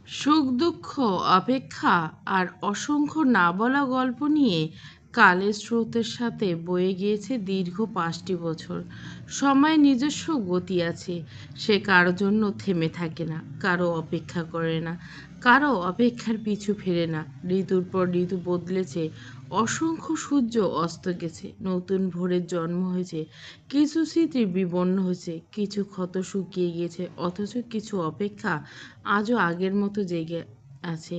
সুখ দুঃখ অপেক্ষা আর অসংখ্য না বলা গল্প নিয়ে কালের স্রোতের সাথে বয়ে গিয়েছে দীর্ঘ ৫টি বছর। সময়ের নিজস্ব গতি আছে, সে কারো জন্য থেমে থাকে না, কারো অপেক্ষা করে না, কারো অপেক্ষার পিছু ফেরে না। ঋতুর পর ঋতু বদলেছে, অসংখ্য সূর্য অস্ত গেছে, নতুন ভোরের জন্ম হয়েছে, কিছু স্মৃতি বিবর্ণ হয়েছে, কিছু ক্ষত শুকিয়ে গিয়েছে, অথচ কিছু অপেক্ষা আজও আগের মতো জেগে আছে।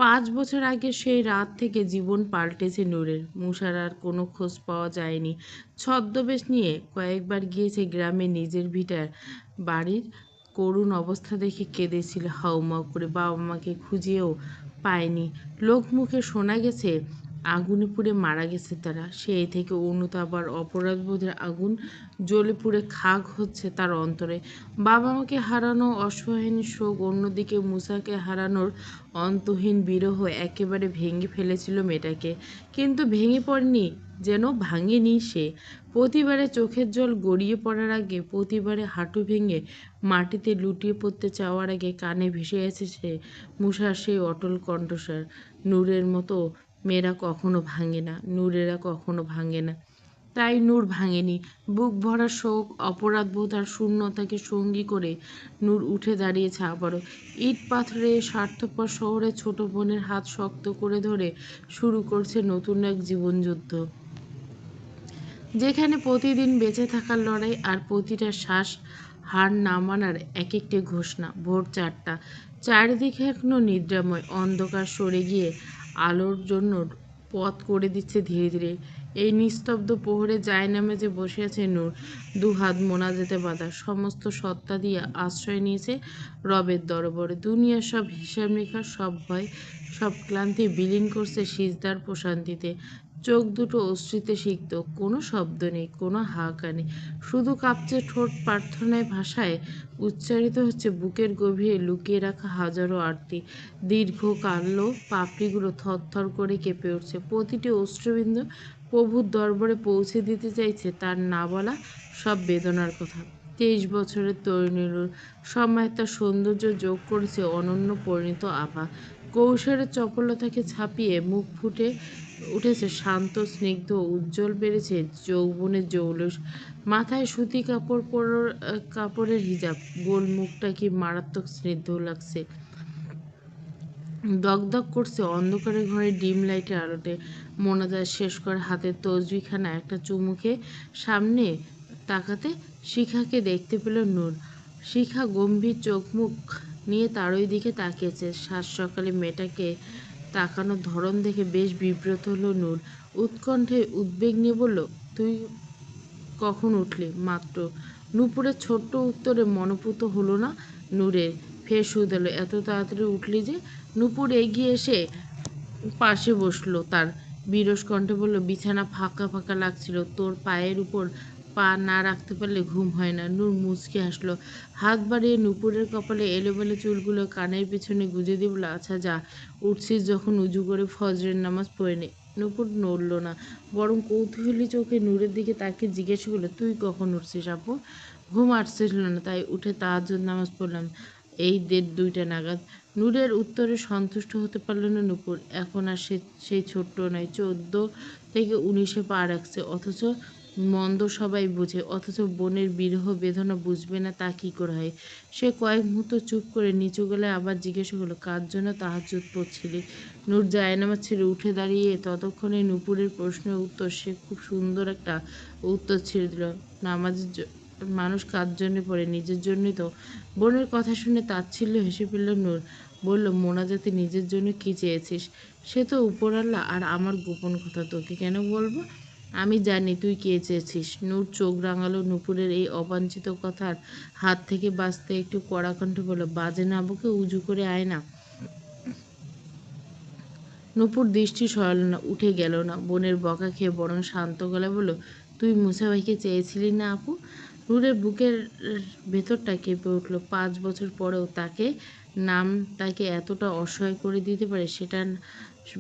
৫ বছর আগে সেই রাত থেকে জীবন পাল্টেছে নূরের। মুসার আর কোনো খোঁজ পাওয়া যায়নি। ছদ্মবেশ নিয়ে কয়েকবার গিয়েছে গ্রামে নিজের ভিটার বাড়ির করুণ অবস্থা দেখে কেঁদেছিল হাউমাউ করে। বাবা মাকে খুঁজেও পায়নি। লোকমুখে শোনা গেছে আগুনে পুড়ে মারা গেছে তারা। সেই থেকে অনুতাপ আর অপরাধবোধের আগুন জ্বলে পুড়ে খাক হচ্ছে তার অন্তরে। বাবা মাকে হারানো অসহনীয় শোক, অন্যদিকে মুসাকে হারানোর অন্তহীন বিরহ একেবারে ভেঙে ফেলেছিল মেয়েটাকে। কিন্তু ভেঙে পড়েনি, যেন ভাঙেনি সে। প্রতিবারে চোখের জল গড়িয়ে পড়ার আগে, প্রতিবারে হাঁটু ভেঙে মাটিতে লুটিয়ে পড়তে চাওয়ার আগে কানে ভেসে এসেছে মুসার সেই অটল কণ্ঠস্বর, নূরের মতো মেয়েরা কখনো ভাঙে না, নূরেরা কখনো ভাঙে না। তাই নূর ভাঙেনি। বুক ভরা শোক, অপরাধবোধ আর শূন্যতাকে সঙ্গী করে নূর উঠে দাঁড়িয়েছে আবারও। ইট পাথরে স্বার্থপর শহরে ছোট বোনের হাত শক্ত করে ধরে শুরু করছে নতুন এক জীবনযুদ্ধ, যেখানে প্রতিদিন বেঁচে থাকার লড়াই আর প্রতিটা শ্বাস হার না মানার এক একটি ঘোষণা। ভোর ৪টা, চারিদিকে এখনো নিদ্রাময়, অন্ধকার সরে গিয়ে আলোর জন্য পথ করে দিচ্ছে ধীরে ধীরে। এই নিস্তব্ধ প্রহরে জায়নামাজে বসে আছে নূর, দুহাত মোনাজাতে বাঁধা, সমস্ত সত্তা দিয়ে আশ্রয় নিয়েছে রবের দরবারে। দুনিয়ার সব হিসাব নিকাশ, সব ভয়, সব ক্লান্তি বিলীন করছে সিজদার প্রশান্তিতে। চোখ দুটো অশ্রুতে সিক্ত, কোনো শব্দ নেই, কোনো হাহাকার নেই, শুধু কাঁপছে ঠোঁট। প্রার্থনায় ভাষায় উচ্চারিত হচ্ছে বুকের গভীরে লুকিয়ে রাখা হাজারো আরতি। দীর্ঘ কালো পাপড়িগুলো থরথর করে কেঁপে উঠছে। প্রতিটি অশ্রুবিন্দু প্রভুর দরবারে পৌঁছে দিতে চাইছে তার না বলা সব বেদনার কথা। ২৩ বছরের তরুণীর সময় তার সৌন্দর্য যোগ করেছে অনন্য পরিণত আভা। কৌশলের চপলতাকে ছাপিয়ে মুখ ফুটে উঠেছে শান্ত, স্নিগ্ধ, উজ্জ্বল বেড়েছে যৌবনের জৌলুস। মাথায় সুতি কাপড়ের হিজাব, গোল মুখটা কি মারাত্মক স্নিগ্ধ লাগছে। দগদগ করছে অন্ধকারের ঘরে ডিম লাইটের আলোতে। মোনাজাত শেষ করে হাতের তসবিখানা একটা চুমুকে সামনে তাকাতে শিখাকে দেখতে পেল নূর। শিখা গম্ভীর চোখ মুখ নিয়ে তারই দিকে তাকিয়েছে। সাত সকালে মেয়েটাকে তাকানোর ধরন দেখে বেশ বিব্রত হলো নূর। উৎকণ্ঠে উদ্বেগ নিয়ে বলল, তুই কখন উঠলি? মাত্র। নূপুরের ছোট্ট উত্তরে মনঃপূত হলো না নূরের। ফের শুধালো, এত তাড়াতাড়ি উঠলি যে? নূপুর এগিয়ে এসে পাশে বসলো তার। বিরস কণ্ঠে বলল, বিছানা ফাঁকা ফাঁকা লাগছিল, তোর পায়ের উপর পা না রাখতে পারলে ঘুম হয় না। নূর মুচকি হাসলো, হাত বাড়িয়ে নূপুরের কপালে এলোমেলো চুলগুলো কানের পিছনে গুজে দিয়ে বলল, আচ্ছা যা, উঠছিস যখন উজু করে ফজরের নামাজ পড়ে নে। নূপুর নড়ল না, বরং কৌতূহলী চোখে নূরের দিকে তাকিয়ে জিজ্ঞেস করলো, তুই কখন উঠছিস আপু? ঘুম আসছিল না, তাই উঠে তাহাজ্জুদ নামাজ পড়লাম এই ১:৩০ নাগাদ। নূরের উত্তরে সন্তুষ্ট হতে পারল না নূপুর। এখন আর সেই ছোট্ট নয়, ১৪ থেকে ১৯-এ পা রাখছে, অথচ মন্দ সবাই বুঝে, অথচ বোনের বিরহ বেদনা বুঝবে না তা কী করে হয়? সে কয়েক মুহূর্ত চুপ করে নিচু গলায় আবার জিজ্ঞাসা করলো, কার জন্য তাহাজ্জুদ পড়ছিলি? নূর জায়নামাজ ছেড়ে উঠে দাঁড়িয়ে ততক্ষণে নূপুরের প্রশ্নের উত্তর, সে খুব সুন্দর একটা উত্তর ছেড়ে দিল। নামাজের মানুষ কার জন্য পড়ে? নিজের জন্যই তো। বোনের কথা শুনে তাচ্ছিল্য হেসে ফেলল নূর। বলল, মোনাজাতে নিজের জন্য কী চেয়েছিস? সে তো উপরওয়ালা, আর আমার গোপন কথা তোকে কেন বলবো? আমি জানি তুই কে চেয়েছিস। নূর চোখ রাঙালো নূপুরের এই অবাঞ্ছিত কথার হাত থেকে বাঁচতে। একটু কড়া কণ্ঠে বলল, বাজে না বকে উজু করে আয় না। নূপুর দৃষ্টি সরালো না, উঠে গেল না। বোনের বকা খেয়ে বরং শান্ত গলায় বলল, তুই মুসা ভাইকে চেয়েছিলি না আপু? নূরের বুকের ভেতরটা কেঁপে উঠল। ৫ বছর পরেও নাম তাকে এতটা অসহায় করে দিতে পারে, সেটা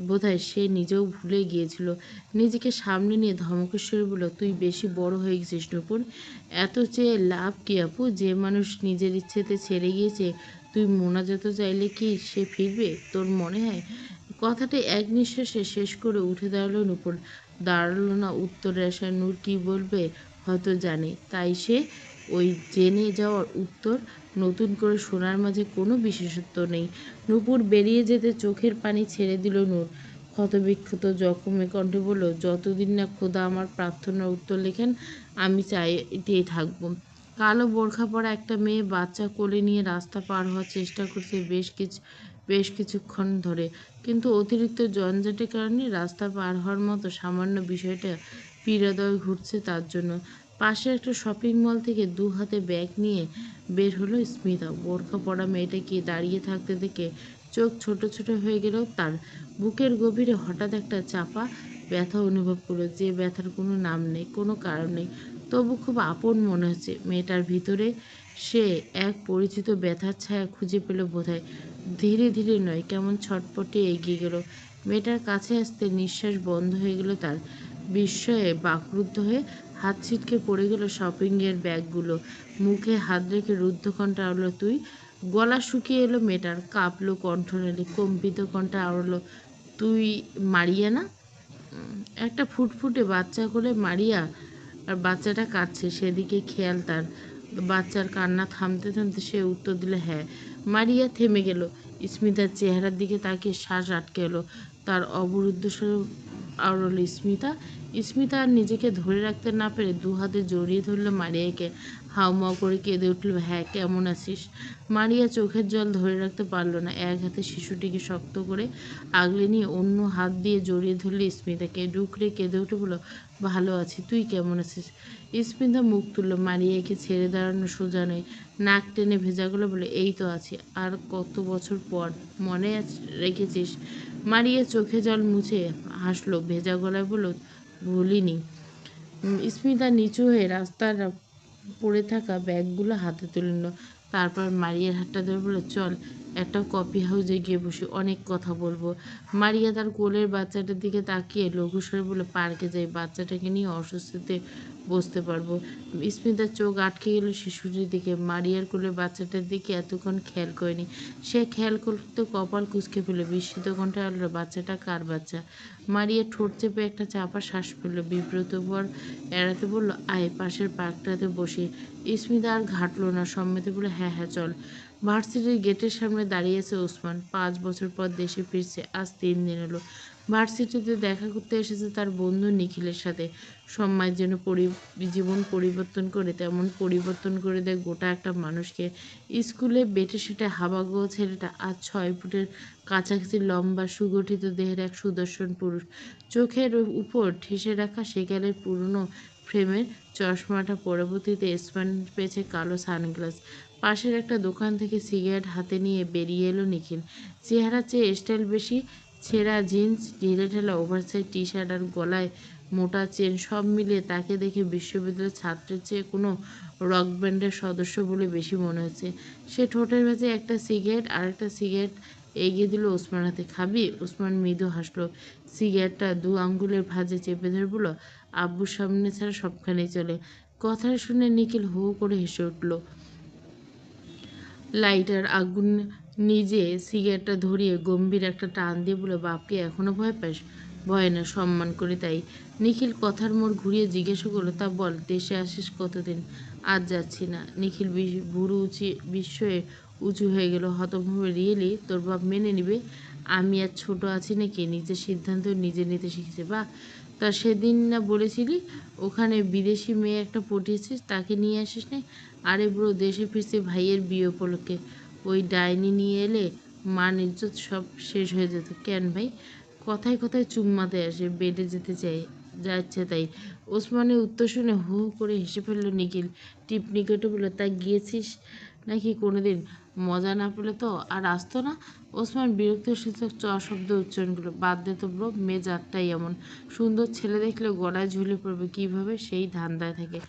বোধহয় সে নিজেও ভুলে গিয়েছিল। নিজেকে সামনে নিয়ে ধমকেশ্বরে বলল, তুই বেশি বড় হয়ে গেছিস নূপুর। এত চেয়ে লাভ কি আপু? যে মানুষ নিজের ইচ্ছেতে ছেড়ে গিয়েছে তুই মোনাজাত চাইলে কি সে ফিরবে তোর মনে হয়? কথাটি এক নিঃশ্বাসে শেষ করে উঠে দাঁড়ালো নূপুর। দাঁড়ালো না উত্তরে আসা নূর কি বলবে হয়তো জানে, তাই সে ওই জেনে যাওয়ার উত্তর নতুন করে শোনার মাঝে কোনো বিশেষত্ব নেই। নূপুর বেরিয়ে যেতে চোখের পানি ছেড়ে দিল নূর। ক্ষতবিক্ষত জখমে কণ্ঠে বলল, যতদিন না খোদা আমার প্রার্থনার উত্তর লেখেন আমি চাইতেই থাকবো। কালো বোরখা পরা একটা মেয়ে বাচ্চা কোলে নিয়ে রাস্তা পার হওয়ার চেষ্টা করছে বেশ কিছুক্ষণ ধরে, কিন্তু অতিরিক্ত যানজটের কারণে রাস্তা পার হওয়ার মতো সামান্য বিষয়টা পীড়াদয় ঘুরছে তার জন্য। পাশে একটা শপিং মল থেকে দু হাতে ব্যাগ নিয়ে বের হলো স্মিতা। বোরখা পরা মেয়েটাকে দাঁড়িয়ে থাকতে দেখে চোখ ছোট ছোট হয়ে গেল তার। বুকের গভীরে হঠাৎ একটা চাপা ব্যথা অনুভব করলো, যে ব্যথার কোনো নাম নেই, কোনো কারণ নেই, তবু খুব আপন মনে হচ্ছে মেয়েটার ভিতরে। সে এক পরিচিত ব্যথার ছায়া খুঁজে পেল বোধহয়। ধীরে ধীরে নয়, কেমন ছটপটে এগিয়ে গেল। মেয়েটার কাছে আসতে নিঃশ্বাস বন্ধ হয়ে গেল তার। বিস্ময়ে বাকরুদ্ধ হয়ে হাত ছিটকে পড়ে গেল শপিংয়ের ব্যাগগুলো। মুখে হাত রেখে রুদ্ধকণ্ঠে আওড়ালো, তুই? গলা শুকিয়ে এলো মেয়েটার, কাঁপলো কণ্ঠনালী, কম্পিত কণ্ঠে আওড়ালো, তুই মারিয়া না? একটা ফুটফুটে বাচ্চা কোলে মারিয়া, আর বাচ্চাটা কাঁদছে, সেদিকে খেয়াল তার। বাচ্চার কান্না থামতে থামতে সে উত্তর দিল, হ্যাঁ। মারিয়া থেমে গেল। স্মিতার চেহারার দিকে তাকিয়ে শ্বাস আটকে এলো তার। অবরুদ্ধ স্বরে আওড়াল, স্মিতা! স্মিতা আর নিজেকে ধরে রাখতে না পেরে দু হাতে জড়িয়ে ধরল মারিয়াকে। হাউমাউ করে কেঁদে উঠল, হ্যাঁ, কেমন আছিস? মারিয়া চোখের জল ধরে রাখতে পারল না। এক হাতে শিশুটিকে শক্ত করে আগলে নিয়ে অন্য হাত দিয়ে জড়িয়ে ধরল স্মিতাকে। ডুকরে কেঁদে উঠে বলল, ভালো আছি, তুই কেমন আছিস? স্মিতা মুখ তুলল। মারিয়াকে ছেড়ে দাঁড়ানো সোজা নয়। নাক টেনে ভেজা গলা বলে, এই তো আছি। আর কত বছর পর মনে রেখেছিস? মারিয়া চোখে জল মুছে হাসলো, ভেজা গলায় বলল, ভুলিনি। স্মিতা নিচু হয়ে রাস্তার পড়ে থাকা ব্যাগগুলো হাতে তুলে নিল। তারপর মারিয়ার হাতটা ধরে বলল, চল একটা কফি হাউসে গিয়ে বসি, অনেক কথা বলবো। মারিয়া তার কোলের বাচ্চাটার দিকে তাকিয়ে লঘুস্বরে বলে, পার্কে যাই, বাচ্চাটাকে নিয়ে অস্বস্তিতে বসতে পারবো। স্মিতার চোখ আটকে গেল শিশুটির দিকে। মারিয়ার কোলের বাচ্চাটার দিকে এতক্ষণ খেয়াল করেনি। সে খেয়াল করতে কপাল কুঁচকে ফেলল। বিস্মিত কণ্ঠে আলো, বাচ্চাটা কার বাচ্চা? মারিয়া ঠোঁট চেপে একটা চাপা শ্বাস ফেলল। বিব্রত ভর এড়াতে বলল, আয়, পাশের পার্কটাতে বসি। স্মিতা আর ঘাটল না, সম্মতি বলে, হ্যাঁ হ্যাঁ চল। ভার্সিটির গেটের সামনে দাঁড়িয়ে আছে ওসমান। 5 বছর পর দেশে ফিরছে, আজ 3 দিন হলো। ভার্সিটিতে দেখা করতে এসেছে তার বন্ধু নিখিলের সাথে। সময় যেন জীবন পরিবর্তন করে তেমন পরিবর্তন করে দেয় গোটা একটা মানুষকে। স্কুলে বেটে সেটে হাবাগোয়া ছেলেটা আজ 6 ফুটের কাছাকাছি লম্বা, সুগঠিত দেহের এক সুদর্শন পুরুষ। চোখের উপর ঠেসে রাখা সেকালের পুরনো ফ্রেমের চশমাটা পরবর্তীতে স্পঞ্জ পেয়েছে কালো সানগ্লাস। পাশের একটা দোকান থেকে সিগারেট হাতে নিয়ে বেরিয়ে এলো নিখিল। চেহারার চেয়ে স্টাইল বেশি। ছেঁড়া জিন্স, ঢিলেঢালা ওভারসাইজ টি শার্ট আর গলায় মোটা চেন, সব মিলিয়ে তাকে দেখে বিশ্ববিদ্যালয়ের ছাত্রের চেয়ে কোনো রক ব্যান্ডের সদস্য বলে বেশি মনে হচ্ছে। সে ঠোঁটের ভেতরে একটা সিগারেট আর একটা সিগারেট এগিয়ে দিল ওসমান হাতে। খাবি? ওসমান মৃদু হাসলো। সিগারেটটা 2 আঙ্গুলের ভাঁজে চেপে ধরে বলল, আব্বুর সামনে ছাড়া সবখানেই চলে। কথাটা শুনে নিখিল হু হু করে হেসে উঠল। লাইটার আগুন নিজে সিগারেটটা ধরিয়ে গম্ভীর একটা টান দিয়ে বলে, বাপকে এখনো ভয় পাস? ভয় না, সম্মান করি তাই। নিখিল কথার মোড় ঘুরিয়ে জিজ্ঞাসা করলো, তা বল, দেশে আসিস কতদিন? আজ যাচ্ছি না। নিখিল ভুরু বিস্ময়ে উঁচু হয়ে গেল, হতভাবে, রিয়েলি? তোর বাপ মেনে নিবে? আমি আর ছোট আছি নাকি? নিজের সিদ্ধান্ত নিজে নিতে শিখেছি। বাহ! তা সেদিন না বলেছিলি ওখানে বিদেশি মেয়ে একটা পটিয়েছিস, তাকে নিয়ে আসিস নি? আরে ব্রো, দেশে ফিরছি ভাইয়ের বিয়ে উপলক্ষে। ওই ডাইনি নিয়ে এলে মান ইজ্জত সব শেষ হয়ে যেত। কেন ভাই? কথায় কথায় চুম্মাতে আসে, বেডে যেতে চাই, যা ইচ্ছে তাই। ওসমানের উত্তর শুনে হু হু করে হেসে ফেলল নিখিল। টিপনি কেটে বলল, তা গিয়েছিস নাকি কোনোদিন? মজা না পেলে তো আর আসতো না। ওসমান বিরক্ত সূচক চ শব্দ উচ্চারণ করলো, বাদ দে তো ব্রো, মেয়ে জাতটাই এমন। সুন্দর ছেলে দেখলে গলায় ঝুলে পড়বে কীভাবে সেই ধান্দায় থাকে।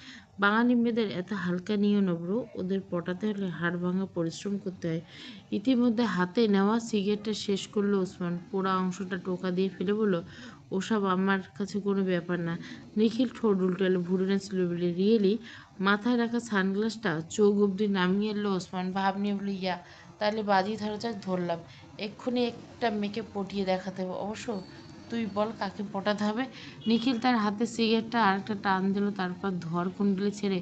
বাঙালি মেয়েদের এত হালকা নিও না ব্রো, ওদের পটাতে হলে হাড় ভাঙা পরিশ্রম করতে হয়। ইতিমধ্যে হাতে নেওয়া সিগারেটটা শেষ করলো ওসমান। পোড়া অংশটা টোকা দিয়ে ফেলে বলল, ওসব আমার কাছে কোনো ব্যাপার না। নিখিল ঠোঁট উল্টালো, ভুরু নাচল বলে, রিয়েলি? মাথায় রাখা সানগ্লাসটা চোখ অবধি নামিয়ে এলো ওসমান। ভাব নিয়ে বলে, ইয়া, তাহলে বাজি ধরা যাক, ধরলাম। এক্ষুনি একটা মেয়েকে পটিয়ে দেখাতে হবে। অবশ্য তুই বল কাকে পটাতে হবে। নিখিল তার হাতে সিগারেটটা আরেকটা টান দিল, তারপর ধর কুণ্ডলি ছেড়ে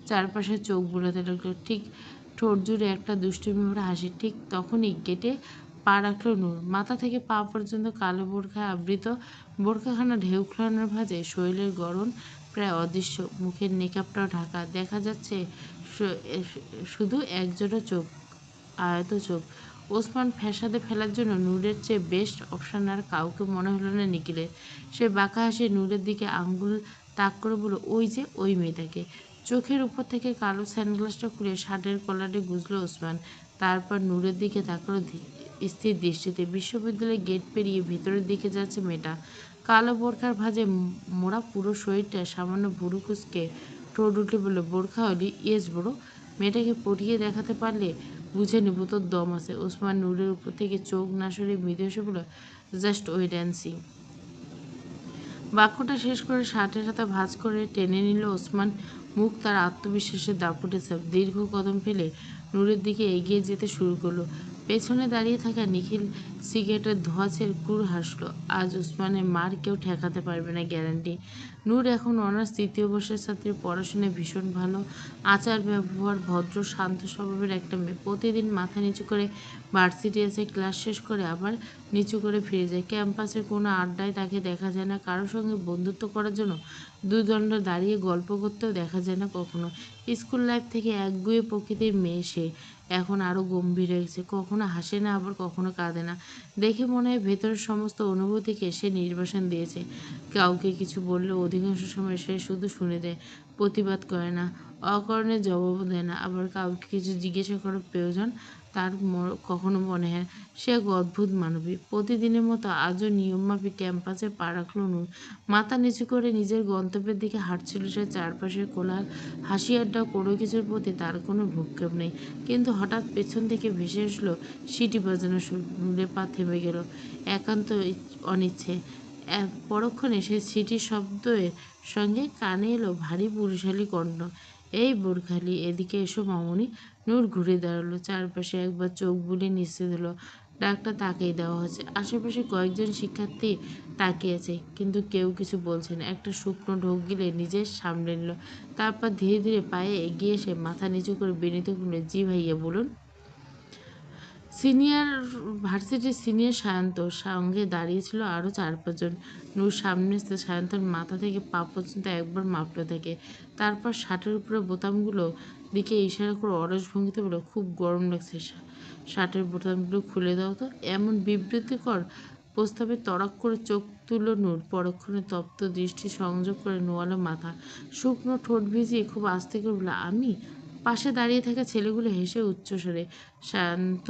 চারপাশে চোখ বুলাতে লাগলো। ঠিক ঠোঁট জুড়ে একটা দুষ্টুমি ভরা হাসি। ঠিক তখনই গেটে পা রাখলো নূর। মাথা থেকে পা পর্যন্ত কালো বোরখায় আবৃত। বোরখাখানা ঢেউ খেলানোর ভাঁজে শরীরের গড়ন প্রায় অদৃশ্য। মুখের নেকাবটাও ঢাকা। দেখা যাচ্ছে শুধু একজোড়া চোখ, আয়ত চোখ। ওসমান ফ্যাসাদে ফেলার জন্য নূরের চেয়ে বেস্ট অপশন আর কাউকে মনে হলো না নিখিলের। সে বাঁকা হাসি নূরের দিকে আঙ্গুল তাক করে বলল, ওই যে ওই মেয়েটাকে। চোখের উপর থেকে কালো সানগ্লাসটা খুলে শার্টের কলারে গুজল ওসমান। তারপর নূরের দিকে তাকালো স্থির দৃষ্টিতে। বিশ্ববিদ্যালয়ের গেট পেরিয়ে ভেতরের দিকে যাচ্ছে মেয়েটা। কালো বোরখার ভাঁজে মোড়া পুরো শরীরটা, সামান্য ভুরু কুঁচকে ঠোঁট উঠে বলল, বোরখা হলি? ইয়েস বড়ো। মেয়েটাকে পটিয়ে দেখাতে পারলে বুঝে নেব তোর দম আছে। ওসমান নূরের উপর থেকে চোখ না সরিয়ে মৃদু হেসে বলল, জাস্ট ওয়েট অ্যান্ড সি। বাক্যটা শেষ করে শার্টের হাতে ভাঁজ করে টেনে নিল ওসমান। মুখ তার আত্মবিশ্বাসের দাপটে ছাপ। দীর্ঘ কদম ফেলে নূরের দিকে এগিয়ে যেতে শুরু করলো। পেছনে দাঁড়িয়ে থাকা নিখিল সিগারেটের ধোঁয়া ছেড়ে ক্রুর হাসলো। আজ ওসমানের মার কেউ ঠেকাতে পারবে না, গ্যারান্টি। নূর এখন অনার্স ৩য় বর্ষের ছাত্রী, পড়াশোনায় ভীষণ ভালো, আচার ব্যবহার ভদ্র, শান্ত স্বভাবের একটা মেয়ে। প্রতিদিন মাথা নিচু করে ভার্সিটি আসে, ক্লাস শেষ করে আবার নিচু করে ফিরে যায়। ক্যাম্পাসের কোনো আড্ডায় তাকে দেখা যায় না। কারোর সঙ্গে বন্ধুত্ব করার জন্য দুদণ্ড দাঁড়িয়ে গল্প করতেও দেখা যায় না কখনো। স্কুল লাইফ থেকে একগুঁয়ে প্রকৃতির মেয়ে সে। এখন আরও গম্ভীর হয়েছে। কখনো হাসে না, আবার কখনো কাঁদে না। দেখে মনে হয় ভেতরের সমস্ত অনুভূতিকে সে নির্বাসন দিয়েছে। কাউকে কিছু বললে অধিকাংশ সময় সে শুধু শুনে দেয়, প্রতিবাদ করে না, অকারণে জবাবও দেয় না। আবার কাউকে কিছু জিজ্ঞাসা করার প্রয়োজন তার কখনো মনে হয় সে এক অদ্ভুত মানবী। প্রতিদিনের মতো আজও নিয়মমাফিক ক্যাম্পাসে পা রাখল নূর। মাথা নিচু করে নিজের গন্তব্যের দিকে হাঁটছিল সে। চারপাশের কোলাহল, হাসি আড্ডা, কোনো কিছুর প্রতি তার কোনো ভ্রুক্ষেপ নেই। কিন্তু হঠাৎ পেছন থেকে ভেসে আসলো সিটি বাজানো সুর। নূরের পা থেমে গেল একান্ত অনিচ্ছে। পরক্ষণে সে সিটির শব্দের সঙ্গে কানে এলো ভারী পুরুষালী কণ্ঠ, এই বোরখালি, এদিকে এসো মামুনি। নূর ঘুরে দাঁড়ালো। চারপাশে একবার চোখ বুলিয়ে নিশ্চিত হলো ডাকটা তাকেই দেওয়া হচ্ছে। আশেপাশে কয়েকজন শিক্ষার্থী তাকিয়ে আছে, কিন্তু কেউ কিছু বলছে না। একটা শুকনো ঢোক গিলে নিজের সামলে নিল। তারপর ধীরে ধীরে পায়ে এগিয়ে এসে মাথা নিচু করে বিনীত করল, জি ভাইয়া বলুন। সিনিয়র ভার্সিটির সিনিয়র সায়ন্তর সঙ্গে দাঁড়িয়েছিল আরও ৪-৫ জন। নূর সামনে আসতে সায়ন্তর মাথা থেকে পা পর্যন্ত একবার মাপল তাকে। তারপর শার্টের উপরে বোতামগুলো দিকে ইশারা করে অলস ভঙ্গিতে বলল, খুব গরম লাগছে, শার্টের বোতামগুলো খুলে দাও তো। এমন বিব্রতিকর প্রস্তাবে তড়াক করে চোখ তুলল নূর। পরক্ষণে তপ্ত দৃষ্টি সংযোগ করে নোয়ালো মাথা, শুকনো ঠোঁট ভিজিয়ে খুব আস্তে করে বলল, আমি? পাশে দাঁড়িয়ে থাকা ছেলেগুলো হেসে উচ্চস্বরে। শান্ত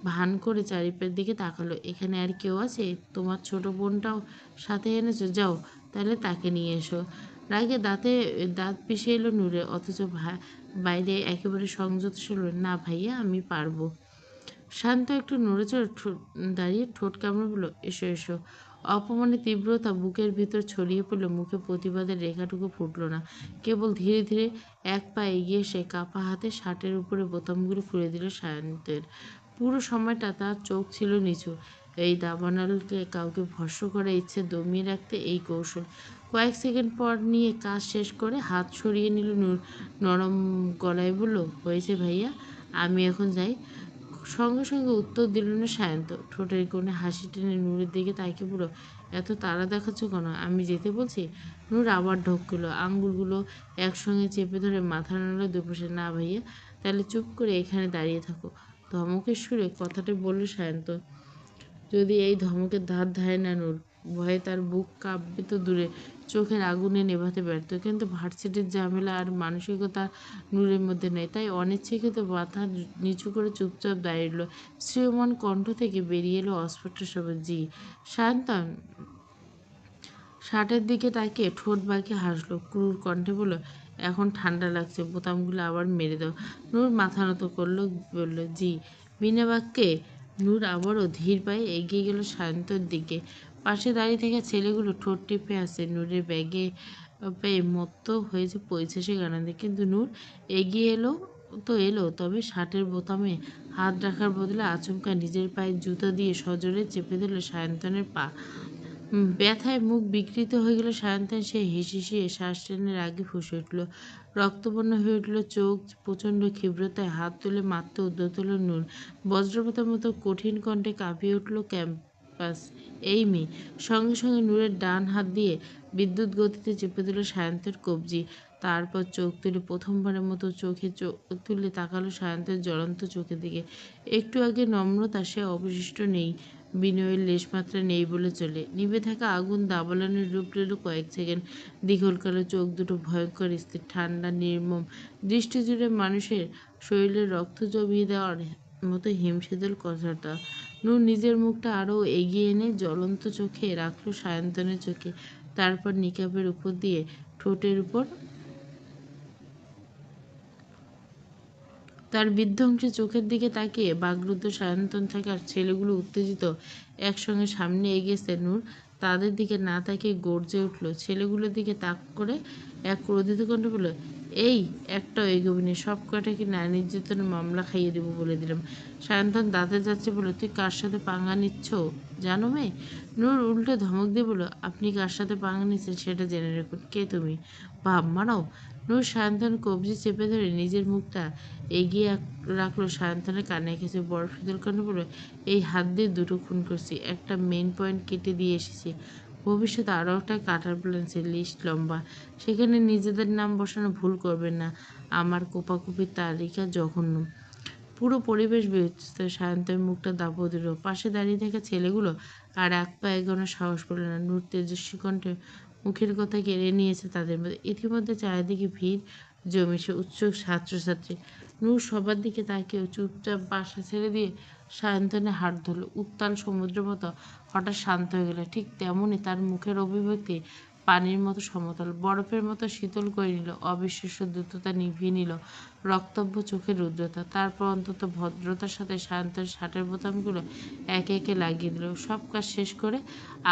ভান করে চারিপাশের দিকে তাকালো। এখানে আর কেউ আছে? তোমার ছোট বোনটাও সাথে এনেছো? যাও তাহলে তাকে নিয়ে এসো। রাগে দাঁত পিষে এলো নূরে, অথচ বাইরে একেবারে সংযত ছিল, না ভাইয়া আমি পারবো। শান্ত একটু নড়েচড়ে দাঁড়িয়ে ঠোঁট কামড়ে বলল, এসো এসো। অপমানের তীব্রতা বুকের ভিতর ছড়িয়ে পড়ল। মুখে প্রতিবাদের রেখাটুকু ফুটল না। কেবল ধীরে ধীরে এক পা এগিয়ে এসে কাপা হাতে শার্টের উপরে বোতামগুলো খুলে দিল শায়ন্তের। পুরো সময়টা তার চোখ ছিল নিচু। এই দাবানলকে কাউকে ভস্ম করার ইচ্ছে দমিয়ে রাখতে এই কৌশল। কয়েক সেকেন্ড পর নিয়ে কাজ শেষ করে হাত সরিয়ে নিল নূর। নরম গলায় বলল, হয়েছে ভাইয়া, আমি এখন যাই। সঙ্গে সঙ্গে উত্তর দিল না সায়ন্ত। ঠোঁটের কোণে হাসি টেনে নূরের দিকে তাকিয়ে বলল, এত তাড়া দেখাচ্ছ কেন? আমি যেতে বলছি। নূর আবার ঢোক আঙ্গুলগুলো একসঙ্গে চেপে ধরে মাথা নাড়ল দুপাশে, না ভাইয়া। তাহলে চুপ করে এখানে দাঁড়িয়ে থাকো। ধমকের সুরে কথাটা বলল সায়ন্ত। যদি এই ধমকের ধার ধারে না নূর। ভয়ে তার বুক কাঁপবে তো দূরে, চোখের আগুনে নেভাতে ব্যর্থ। কিন্তু ভার্সিটির ঝামেলা আর মানসিকতা নূরের মধ্যে নেই। তাই অনিচ্ছাকৃত মাথা নিচু করে চুপচাপ দাঁড়িয়ে রইল। শ্রীয়মান কণ্ঠ থেকে বেরিয়ে এলো অস্পষ্ট শব্দ, জি। শায়ন্তন শার্টের দিকে তাকিয়ে ঠোঁট বাঁকিয়ে হাসলো। ক্রুর কণ্ঠে বলল, এখন ঠান্ডা লাগছে, বোতামগুলো আবার মেরে দাও। নূর মাথা নত করলো, বলল, জি। বিনা বাক্যে নূর আবারও ধীর পায়ে এগিয়ে গেল সায়ন্তর দিকে। পাশে দাঁড়িয়ে থাকা ছেলেগুলো ঠোঁট টিপে আসে। নূরের ব্যাগে পেয়ে মত্ত হয়েছে পৈশাচিক আনন্দে। কিন্তু নূর এগিয়ে এলো তো এলো, তবে শার্টের বোতামে হাত রাখার বদলে আচমকা নিজের পায়ে জুতা দিয়ে সজোরে চেপে দিল সায়ন্তনের পা। ব্যথায় মুখ বিকৃত হয়ে গেল সায়ন্তন। সে হিসিয়ে শ্বাস টেনে রাগে ফুঁসে উঠল। রক্তবর্ণ হয়ে উঠল চোখ। প্রচণ্ড ক্ষিপ্রতায় হাত তুলে মারতে উদ্যত হল নূর। বজ্রপাতের মতো কঠিন কণ্ঠে কাঁপিয়ে উঠল ক্যাম্পাস। এই মেয়ে! সঙ্গে সঙ্গে নূরের ডান হাত দিয়ে বিদ্যুৎ গতিতে চেপে দিল সায়ন্তের কবজি। তারপর চোখ তুলে প্রথমবারের মতো চোখে চোখ তুলে তাকালো সায়ন্তের জ্বলন্ত চোখের দিকে। একটু আগে নম্রতা সে অবশিষ্ট নেই, বিনয়ের লেশমাত্রা নেই বলে চলে। নিভে থাকা আগুন দাবানলের রূপ নিল কয়েক সেকেন্ড। দীঘল কালো চোখ দুটো ভয়ঙ্কর স্থির, ঠান্ডা নির্মম দৃষ্টি জুড়ে মানুষের শরীরে রক্ত জমিয়ে দেওয়ার মতো হিমশীতল কঠোরতা। নূর নিজের মুখটা আরও এগিয়ে এনে জ্বলন্ত চোখে রাখল সায়ন্তনের চোখে। তারপর নিকাবের উপর দিয়ে ঠোঁটের উপর তার বিধ্বংসী চোখের দিকে তাকিয়ে বাগরুদ্ধ সায়ন্তন থাকার ছেলেগুলো উত্তেজিত একসঙ্গে সামনে এগিয়েছে। নূর তাদের দিকে না তাকিয়ে গর্জে উঠল। ছেলেগুলোর দিকে তাক করে এক ক্রোধিত কণ্ঠে বলল, এই একটাও এগোবি না, সব কটাকে নারী নির্যাতনের মামলা খাইয়ে দেবো বলে দিলাম। সায়ন্তন দাঁতে যাচ্ছে বলে, তুই কার সাথে পাঙ্গা নিচ্ছ জানো মেয়ে? নূর উল্টো ধমক দিয়ে বলল, আপনি কার সাথে পাঙ্গা নিচ্ছেন সেটা জেনে রাখুন। কে তুমি? ভাব মানাও। নূর সায়ন্তন কবজি চেপে ধরে নিজের মুখটা এগিয়ে রাখলো সায়ন্তনের কানে। কিছু বরফ শীতল কণ্ঠে বলল, এই হাত দিয়ে দুটো খুন করছি, একটা মেইন পয়েন্ট কেটে দিয়ে এসেছি। ভবিষ্যতে আরও একটা কাটার প্ল্যান, লিস্ট লম্বা। সেখানে নিজেদের নাম বসানো ভুল করবেন না। আমার কোপাকুপির তালিকা জঘন্য। পুরো পরিবেশ বিরক্ত। সায়ন্তের মুখটা দাবো দিল। পাশে দাঁড়িয়ে থাকা ছেলেগুলো আর এক পা এগোনোর সাহস করল না। নূর তেজস্বী কণ্ঠে মুখের কথা কেড়ে নিয়েছে তাদের মধ্যে। ইতিমধ্যে চারিদিকে ভিড় জমেছে, উৎসুক ছাত্রছাত্রী। নূর সবার দিকে তাকিয়েও চুপচাপ বাসা ছেড়ে দিয়ে সায়ন্তনে হাত ধরল। উত্তাল সমুদ্রের মতো হঠাৎ শান্ত হয়ে গেল। ঠিক তেমনই তার মুখের অভিব্যক্তি পানির মতো সমতল, বরফের মতো শীতল করে নিল। অবিশ্বাস্য দ্রুততা নিভিয়ে নিল রক্তব্য চোখের রুদ্রতা। তারপর অন্তত ভদ্রতার সাথে সায়ন্তের শার্টের বোতামগুলো একে একে লাগিয়ে দিল। সব কাজ শেষ করে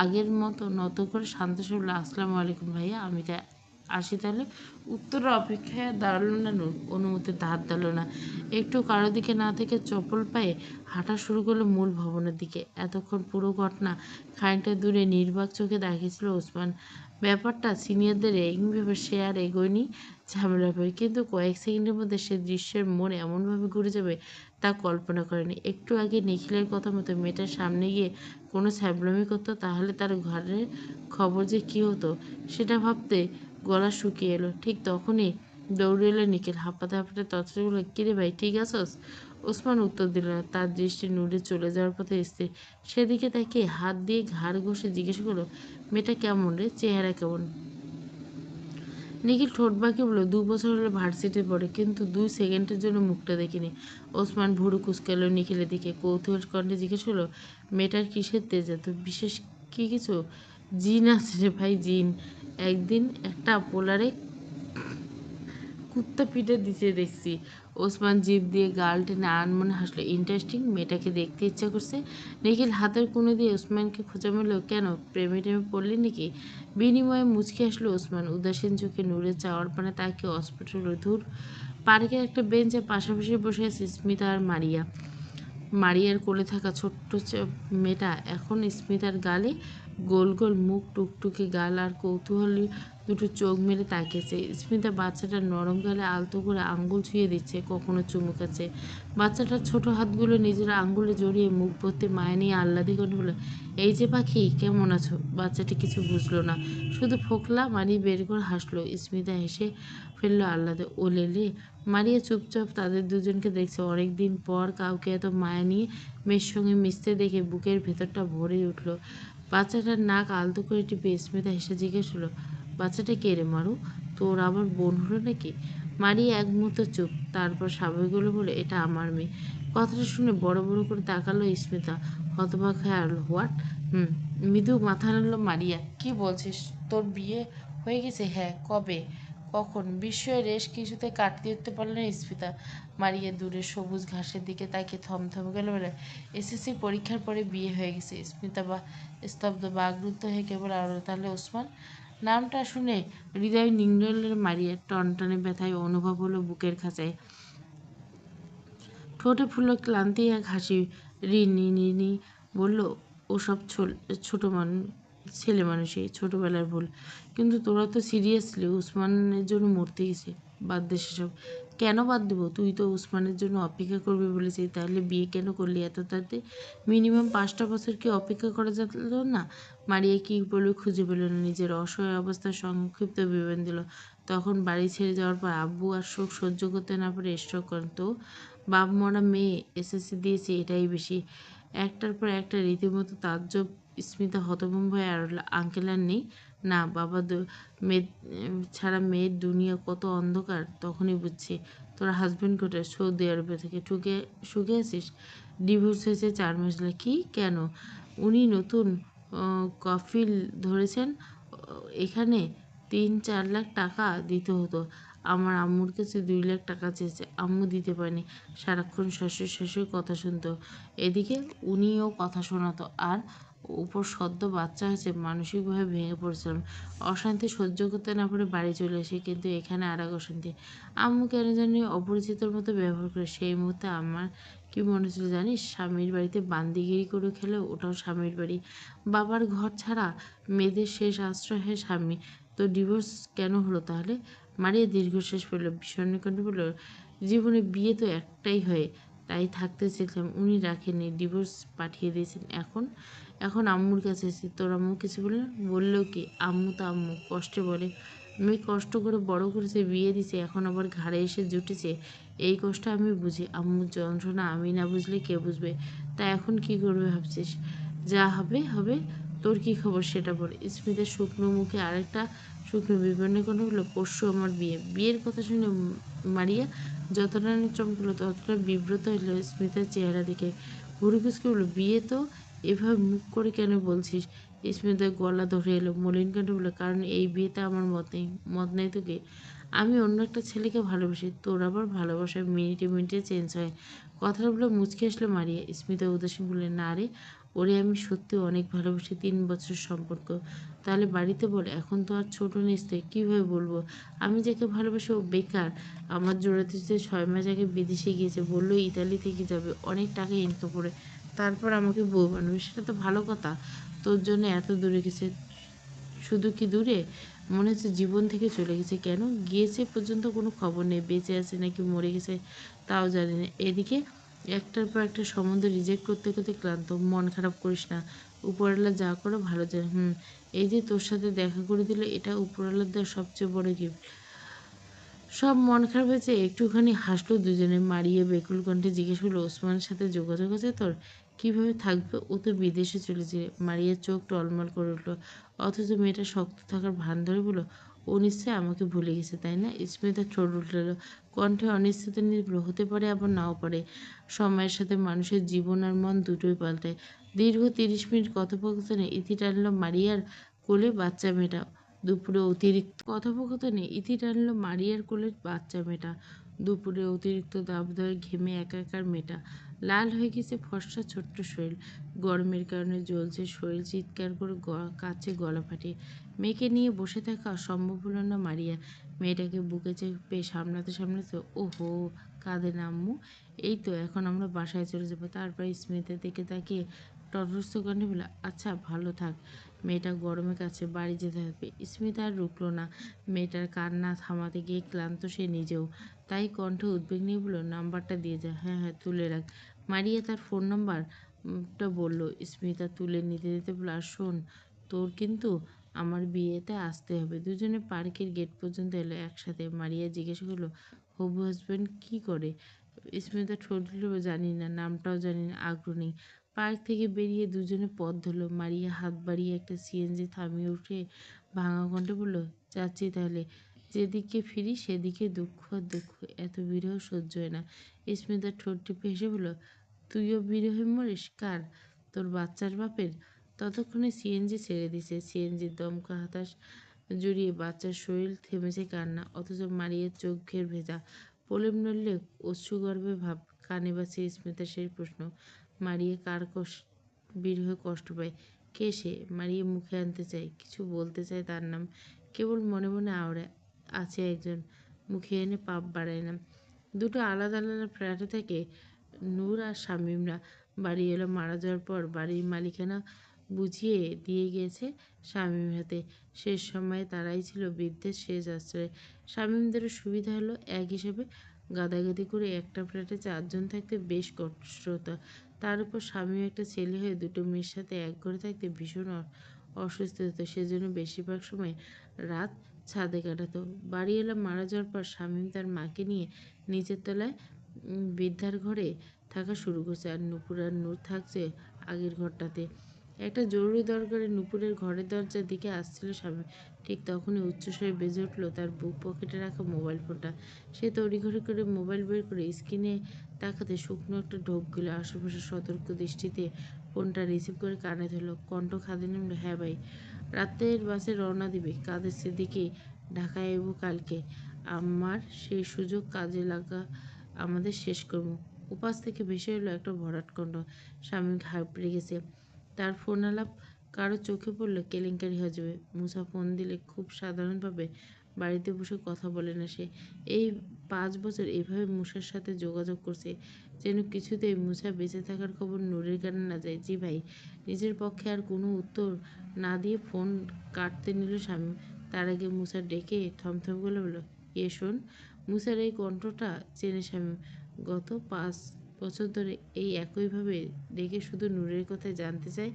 আগের মতো নত করে শান্ত স্বরে বলল, আসসালামু আলাইকুম ভাইয়া, আমি আসি তাহলে। উত্তরের অপেক্ষায় দাঁড়ালো না নূর, অনুমতির ধার দাঁড়ালো না। একটু কারো দিকে না থেকে চপল পায়ে হাঁটা শুরু করলো মূল ভবনের দিকে। এতক্ষণ পুরো ঘটনা খানিকটা দূরে নির্বাক চোখে দেখিয়েছিল ওসমান। ব্যাপারটা সিনিয়রদের র্যাগিং ভেবে সে আর এগোয়নি ঝামেলা ভেবে। কিন্তু কয়েক সেকেন্ডের মধ্যে সে দৃশ্যের মন এমনভাবে ঘুরে যাবে তা কল্পনা করেনি। একটু আগে নিখিলের কথা মতো মেয়েটার সামনে গিয়ে কোনো ছ্যাবলামি করতো, তাহলে তার ঘরের খবর যে কী হতো সেটা ভাবতে গলা শুকিয়ে এলো। ঠিক তখনই দৌড়ে এলো নিখিল। হাঁপাতে হাঁপাতে তৎসরে বলল, কিরে ভাই, ঠিক আছস? ওসমান উত্তর দিল না। তার দৃষ্টি নূরে চলে যাওয়ার পথে স্থির। সেদিকে তাকিয়ে হাত দিয়ে ঘাড় ঘষে জিজ্ঞেস করলো, মেয়েটা কেমন রে, চেহারা কেমন? নিখিল ঠোঁট বাঁকিয়ে বলল, 2 বছর হলো ভার্সিটি পড়ে, কিন্তু 2 সেকেন্ডের জন্য মুখটা দেখিনি। ওসমান ভুরু কুঁচকালো নিখিলের দিকে। কৌতূহল কণ্ঠে জিজ্ঞেস করলো, মেয়েটার কিসের তেজ এত? বিশেষ কি কিছু? জিন আছে রে ভাই, জিন। একদিন একটা পোলারে কুত্তা পিঠে দিতে দেখছি। ওসমান জিভ দিয়ে গাল টেনে আনমনে হাসলো। ইন্টারেস্টিং, মেয়েটাকে দেখতে ইচ্ছা করছে। নিখিল হাতের কোণে দিয়ে ওসমানকে খোঁচা মারল, কেন, প্রেমে টেমে পড়লি নাকি? বিনিময়ে মুচকি আসলো ওসমান। উদাসীন চোখে নূরের চাওয়ার পানে তাকিয়ে অস্ফুট হলো, ধুর। পার্কের একটা বেঞ্চে পাশাপাশি বসে আছে স্মিতা আর মারিয়া। মারিয়ার কোলে থাকা ছোট্ট মেয়েটা এখন স্মিতার গালে। গোল গোল মুখ, টুকটুকে গাল আর কৌতূহলী দুটো চোখ মেলে তাকিয়েছে। স্মিতা বাচ্চাটার নরম গালে আলতো করে আঙ্গুল ছুঁয়ে দিচ্ছে, কখনো চুমু খাচ্ছে। বাচ্চাটার ছোট হাতগুলো নিজের আঙ্গুলে জড়িয়ে মুখ ভর্তি মায়া নিয়ে আহ্লাদি করে বলে, এই যে পাখি, কেমন আছো? বাচ্চাটি কিছু বুঝলো না, শুধু ফোকলা মারি বের করে হাসলো। স্মিতা হেসে ফেললো আহ্লাদে। ও লেলে। মারিয়া চুপচাপ তাদের দুজনকে দেখছে। অনেকদিন পর কাউকে এত মায়া নিয়ে মেয়ের সঙ্গে মিশতে দেখে বুকের ভেতরটা ভরে উঠল। বাচ্চাটার নাক আলতো করে টিপে স্মিতা হেসে জিজ্ঞেস হলো, বাচ্চাটা কে রে মারু? তোর আবার বোন হলো নাকি? মারিয়া এক মুহূর্ত চুপ, তারপর স্বাভাবিক হলো বলে, এটা আমার মেয়ে। কথাটা শুনে বড় বড় করে তাকালো স্মিতা। হতবাক হয়ে আলো, হোয়াট? মৃদু মাথা নাড়ল মারিয়া। কি বলছিস, তোর বিয়ে হয়ে গেছে? হ্যাঁ। কবে, কখন? বিস্ময়ের রেশ কিছুতে কাটিয়ে উঠতে পারল না স্মিতা। মারিয়া দূরের সবুজ ঘাসের দিকে তাকিয়ে থমথমে গেল বলে, এসএসসি পরীক্ষার পরে বিয়ে হয়ে গেছে। স্মিতা স্তব্ধ, বাকরুদ্ধ হয়ে কেবল আলো। তাহলে ওসমান? নামটা শুনে হৃদয় নিংড়ল মারিয়ার। টনটনে ব্যথায় অনুভব হলো বুকের খাঁচায়। ঠোঁটে ফুলল ক্লান্তি এক হাসি। রিনি বলল, ওসব ছোট ছেলে মানুষই, ছোটবেলার ভুল। কিন্তু তোরা তো সিরিয়াসলি উসমানের জন্য মরতে গেছে। বাদ দে সেসব। কেন বাদ দেবো? তুই তো উসমানের জন্য অপেক্ষা করবি বলেছিস, তাহলে বিয়ে কেন করলি এত তাড়াতাড়ি? মিনিমাম 5টা বছর কি অপেক্ষা করা যেত না? মারিয়া কি বলে খুঁজে পেল না, নিজের অসহায় অবস্থার সংক্ষিপ্ত বিবরণ দিল। তখন বাড়ি ছেড়ে যাওয়ার পর আব্বু আর শোক সহ্য করতে না পারে স্ট্রোক করেন। তো বাপ মরা মেয়ে এসএসসি দিয়েছে, এটাই বেশি। একটার পর একটা রীতিমতো তাজ্জব। স্মিতা হতভম্ব হয়ে আর আঙ্কেল আর নেই? না বাবা, মেয়ে ছাড়া মেয়ের দুনিয়া কত অন্ধকার তখনই বুঝছি। তোর হাজবেন্ড কোথায়? সৌদি আরবে থেকে। সুখে আছিস? ডিভোর্স হয়েছে 4 মাস হলো। কি? কেন? উনি নতুন কফিল ধরেছেন এখানে। 3-4 লাখ টাকা দিতে হতো। আমার আম্মুর কাছে 2 লাখ টাকা চেয়েছে, আম্মু দিতে পারেনি। সারাক্ষণ শাশুড়ি কথা শুনতো, এদিকে উনিও কথা শোনাতো, আর উপর সদ্য বাচ্চা হয়েছে। মানসিকভাবে ভেঙে পড়ছিলাম। অশান্তি সহ্য করতে না পারে বাড়ি চলে আসি, কিন্তু এখানে আর এক অশান্তি। আম্মু কেন জানি অপরিচিতর মতো ব্যবহার করে। সেই মুহূর্তে আমার কি মনে হচ্ছিল জানিস? স্বামীর বাড়িতে বান্দিগিরি করে খেলেও ওটাও স্বামীর বাড়ি। বাবার ঘর ছাড়া মেয়েদের শেষ আশ্রয় হয় স্বামী। তো ডিভোর্স কেন হলো তাহলে? মারিয়া দীর্ঘশ্বাস ফেলল, বিষণ্ণ কণ্ঠে বলল, জীবনে বিয়ে তো একটাই হয়, তাই থাকতে চেয়েছিলাম। উনি রাখেননি, ডিভোর্স পাঠিয়ে দিয়েছেন। এখন আম্মুর কাছে এসেছি। তোর আম্মু কিছু বলল? বললো কি? আম্মু তো আম্মু, কষ্টে বলে। মেয়ে কষ্ট করে বড় করেছে, বিয়ে দিছে, এখন আবার ঘাড়ে এসে জুটেছে। এই কষ্ট আমি বুঝি, আম্মুর যন্ত্রণা আমি না বুঝলে কে বুঝবে? তা এখন কি করবে ভাবছিস? যা হবে হবে। তোর কি খবর সেটা বল। স্মিতের শুকনো মুখে আরেকটা শুকনো বিবরণ কোনো হলো। পরশু আমার বিয়ে। বিয়ের কথা শুনে মারিয়া যতটা না চমকলো, ততটা বিব্রত হলো স্মিতার চেহারা দেখে। ভুরুকুচকে বলল, বিয়ে তো এভাবে মুখ করে কেন বলছিস? স্মিতার গলা ধরে এলো। মলিন কণ্ঠে বলল, কারণ এই বিয়েতে আমার মত নেই তো কি? আমি অন্য একটা ছেলেকে ভালোবাসি। তোর আবার ভালোবাসা মিনিটে চেঞ্জ হয়। কথাটা বলে মুচকি আসলো মারিয়া। স্মিতা উদাসীন বললেন, না রে, ওরে আমি সত্যি অনেক ভালোবাসি। 3 বছর সম্পর্ক। তাহলে বাড়িতে বল। এখন তো আর ছোট নিশ্চয়, কীভাবে বলবো? আমি যাকে ভালোবাসি ও বেকার। আমার জোড়াতে যে 6 মাস আগে বিদেশে গিয়েছে, বললো ইতালি থেকে যাবে অনেক টাকা ইনকাম করে, তারপর আমাকে বউ বানাবে। সেটা তো ভালো কথা। তোর জন্য এত দূরে গেছে। শুধু কি দূরে? মনে হচ্ছে জীবন থেকে চলে গেছে। কেন গিয়েছে পর্যন্ত কোনো খবর নেই। বেঁচে আছে নাকি মরে গেছে তাও জানি না। এদিকে একটার পর একটা সম্বন্ধ রিজেক্ট করতে করতে ক্লান্ত। মন খারাপ করিস না, উপরওয়ালা যা করে ভালো জানে। এই যে তোর সাথে দেখা করে দিল, এটা উপরওয়ালার দেওয়া সবচেয়ে বড় গিফট। সব মন খারাপ হয়েছে। একটুখানি হাসলো দুজনে। মারিয়ে বেকুল কণ্ঠে জিজ্ঞেস করলো, ওসমানের সাথে যোগাযোগ আছে তোর? কিভাবে থাকবে? ও তো বিদেশে চলেছে। মারিয়ার চোখ টলমল করে উঠলো। অথচ মেয়েটা শক্ত থাকার ভান ধরে বলল, ও নিশ্চয়ই আমাকে ভুলে গেছে, তাই না? স্মিতা ঠোঁট উঠল, কণ্ঠে অনিশ্চিত নির্ভর। হতে পারে, আবার নাও পারে। সময়ের সাথে মানুষের জীবন আর মন দুটোই পাল্টায়। দীর্ঘ 30 মিনিট কথোপকথনে ইতি টানল মারিয়ার কোলে বাচ্চা মেয়েটা। দুপুরে অতিরিক্ত কথোপকথনে ইতি টানল মারিয়ার কোলের বাচ্চা মেয়েটা। দুপুরে অতিরিক্ত দাবদাহে ঘেমে একাকার মেয়েটা। লাল হয়ে গেছে ফর্সা ছোট্ট শরীর। গরমের কারণে জ্বলছে শরীর, চিৎকার করে কাছে গলা ফাটিয়ে। মেয়েকে নিয়ে বসে থাকা সম্ভব হলো না মারিয়া। মেয়েটাকে বুকে চেপে সামলাতে ওহো, কাঁদে না আম্মু। এই তো এখন আমরা বাসায় চলে যাবো। তারপর স্মিতার দিকে তাকিয়ে তটস্থ কণ্ঠে বলে, আচ্ছা ভালো থাক। মেয়েটা গরমে কাছে বাড়ি যেতে হবে। স্মিতা আর রুকল না। মেয়েটার কান্না থামাতে গিয়ে ক্লান্ত সে নিজেও। তাই কণ্ঠে উদ্বেগ নিয়ে বলল, নাম্বারটা দিয়ে যা। হ্যাঁ হ্যাঁ, তুলে রাখ। মারিয়া তার ফোন নাম্বারটা বলল। স্মিতা তুলে নিতে নিতে বলল, আর শোন, তোর কিন্তু আমার বিয়েতে আসতে হবে। দুজনে পার্কের গেট পর্যন্ত এলো একসাথে। মারিয়া জিজ্ঞেস করলো, হবু হাজব্যান্ড কি করে? স্মিতা ঠোঁট উল্টে, জানি না, নামটাও জানি না, আগ্রহ নেই। পার্ক থেকে বেরিয়ে দুজনে পথ ধরল। মারিয়া হাত বাড়িয়ে একটা সিএনজি থামিয়ে উঠে ভাঙা কণ্ঠে বলল, যাচ্ছি তাহলে। যেদিকে ফিরি সেদিকে দুঃখ আর দুঃখ। এত বিরহ সহ্য হয় না। স্মিতার ঠোঁট টিপে হেসে বলল, তুইও বিরহে মরিস? কার? তোর বাচ্চার বাপের? ততক্ষণে সিএনজি ছেড়ে দিছে। সিএনজির দমকা হতাশ জুড়িয়ে বাচ্চার শরীর থেমেছে কান্না। অথচ মারিয়ার চোখের ভেজা প্রলেপ নড়লে অশ্রুগর্ভে ভাব। কানে বাজছে স্মিতার সেই প্রশ্ন, মারিয়া কার বিরহে কষ্ট পায়? কে সে? মারিয়া মুখে আনতে চায়, কিছু বলতে চায়, তার নাম কেবল মনে মনে আওড়ে। আছে একজন, মুখে এনে পাপ বাড়ায় না। দুটো আলাদা আলাদা ফ্ল্যাটে থেকে নূর আর শামীমরা বাড়ি এলো। মারা যাওয়ার পর বাড়ির মালিকানা বুঝিয়ে দিয়ে গিয়েছে শামীমের হাতে। শেষ সময়ে তারাই ছিল বৃদ্ধের শেষ আশ্রয়। শামীমদেরও সুবিধা হলো, এক হিসেবে গাদাগাদি করে একটা ফ্ল্যাটে 4 জন থাকতে বেশ কষ্ট হতো। তার উপর স্বামীও একটা ছেলে হয়ে দুটো মেয়ের সাথে এক ঘরে থাকতে ভীষণ অস্বস্তি হতো। সেজন্য বেশিরভাগ সময় রাত ছাদে কাটাতো। বাড়ি এলো। মারা যাওয়ার পর শামীম তার মাকে নিয়ে নিচের তলায় বৃদ্ধার ঘরে থাকা শুরু করছে, আর নুপুর আর নূর থাকছে আগের ঘরটাতে। একটা জরুরি দরকারে নুপুরের ঘরের দরজার দিকে আসছিল স্বামী। ঠিক তখনই উচ্চস্বরে বেজে উঠল তার বুক পকেটে রাখা মোবাইল ফোনটা। সে তড়িঘড়ি করে মোবাইল বের করে স্ক্রিনে তাকাতে শুকনো একটা ঢোক গেল। আশেপাশে সতর্ক দৃষ্টিতে ফোনটা রিসিভ করে কানে ধরল। কণ্ঠ খাদে নামল, হ্যাঁ ভাই, রাতের বাসে রওনা দিবে কাদের সিদ্দিকি, ঢাকায় এবো কালকে। আমার সেই সুযোগ কাজে লাগা, আমাদের শেষ করবো। উপাস থেকে ভেসে এলো একটা ভরাট কণ্ঠ। স্বামী ঘাবড়ে গেছে। তার ফোন আলাপ কারো চোখে পড়লে কেলেঙ্কারি হয়ে যাবে। মুসা ফোন দিলে খুব সাধারণভাবে বাড়িতে বসে কথা বলে না সে। এই 5 বছর এভাবে মুসার সাথে যোগাযোগ করছে, যেন কিছুতেই মুসা বেঁচে থাকার খবর নূরের কানে না যায়। জি ভাই। নিজের পক্ষে আর কোনো উত্তর না দিয়ে ফোন কাটতে নিল স্বামী। তার আগে মুসা ডেকে থমথম করে বলল, শোন। মুসার এই কণ্ঠটা চেনে স্বামী। গত 5 বছর ধরে এই একইভাবে ডেকে শুধু নূরের কথাই জানতে চায়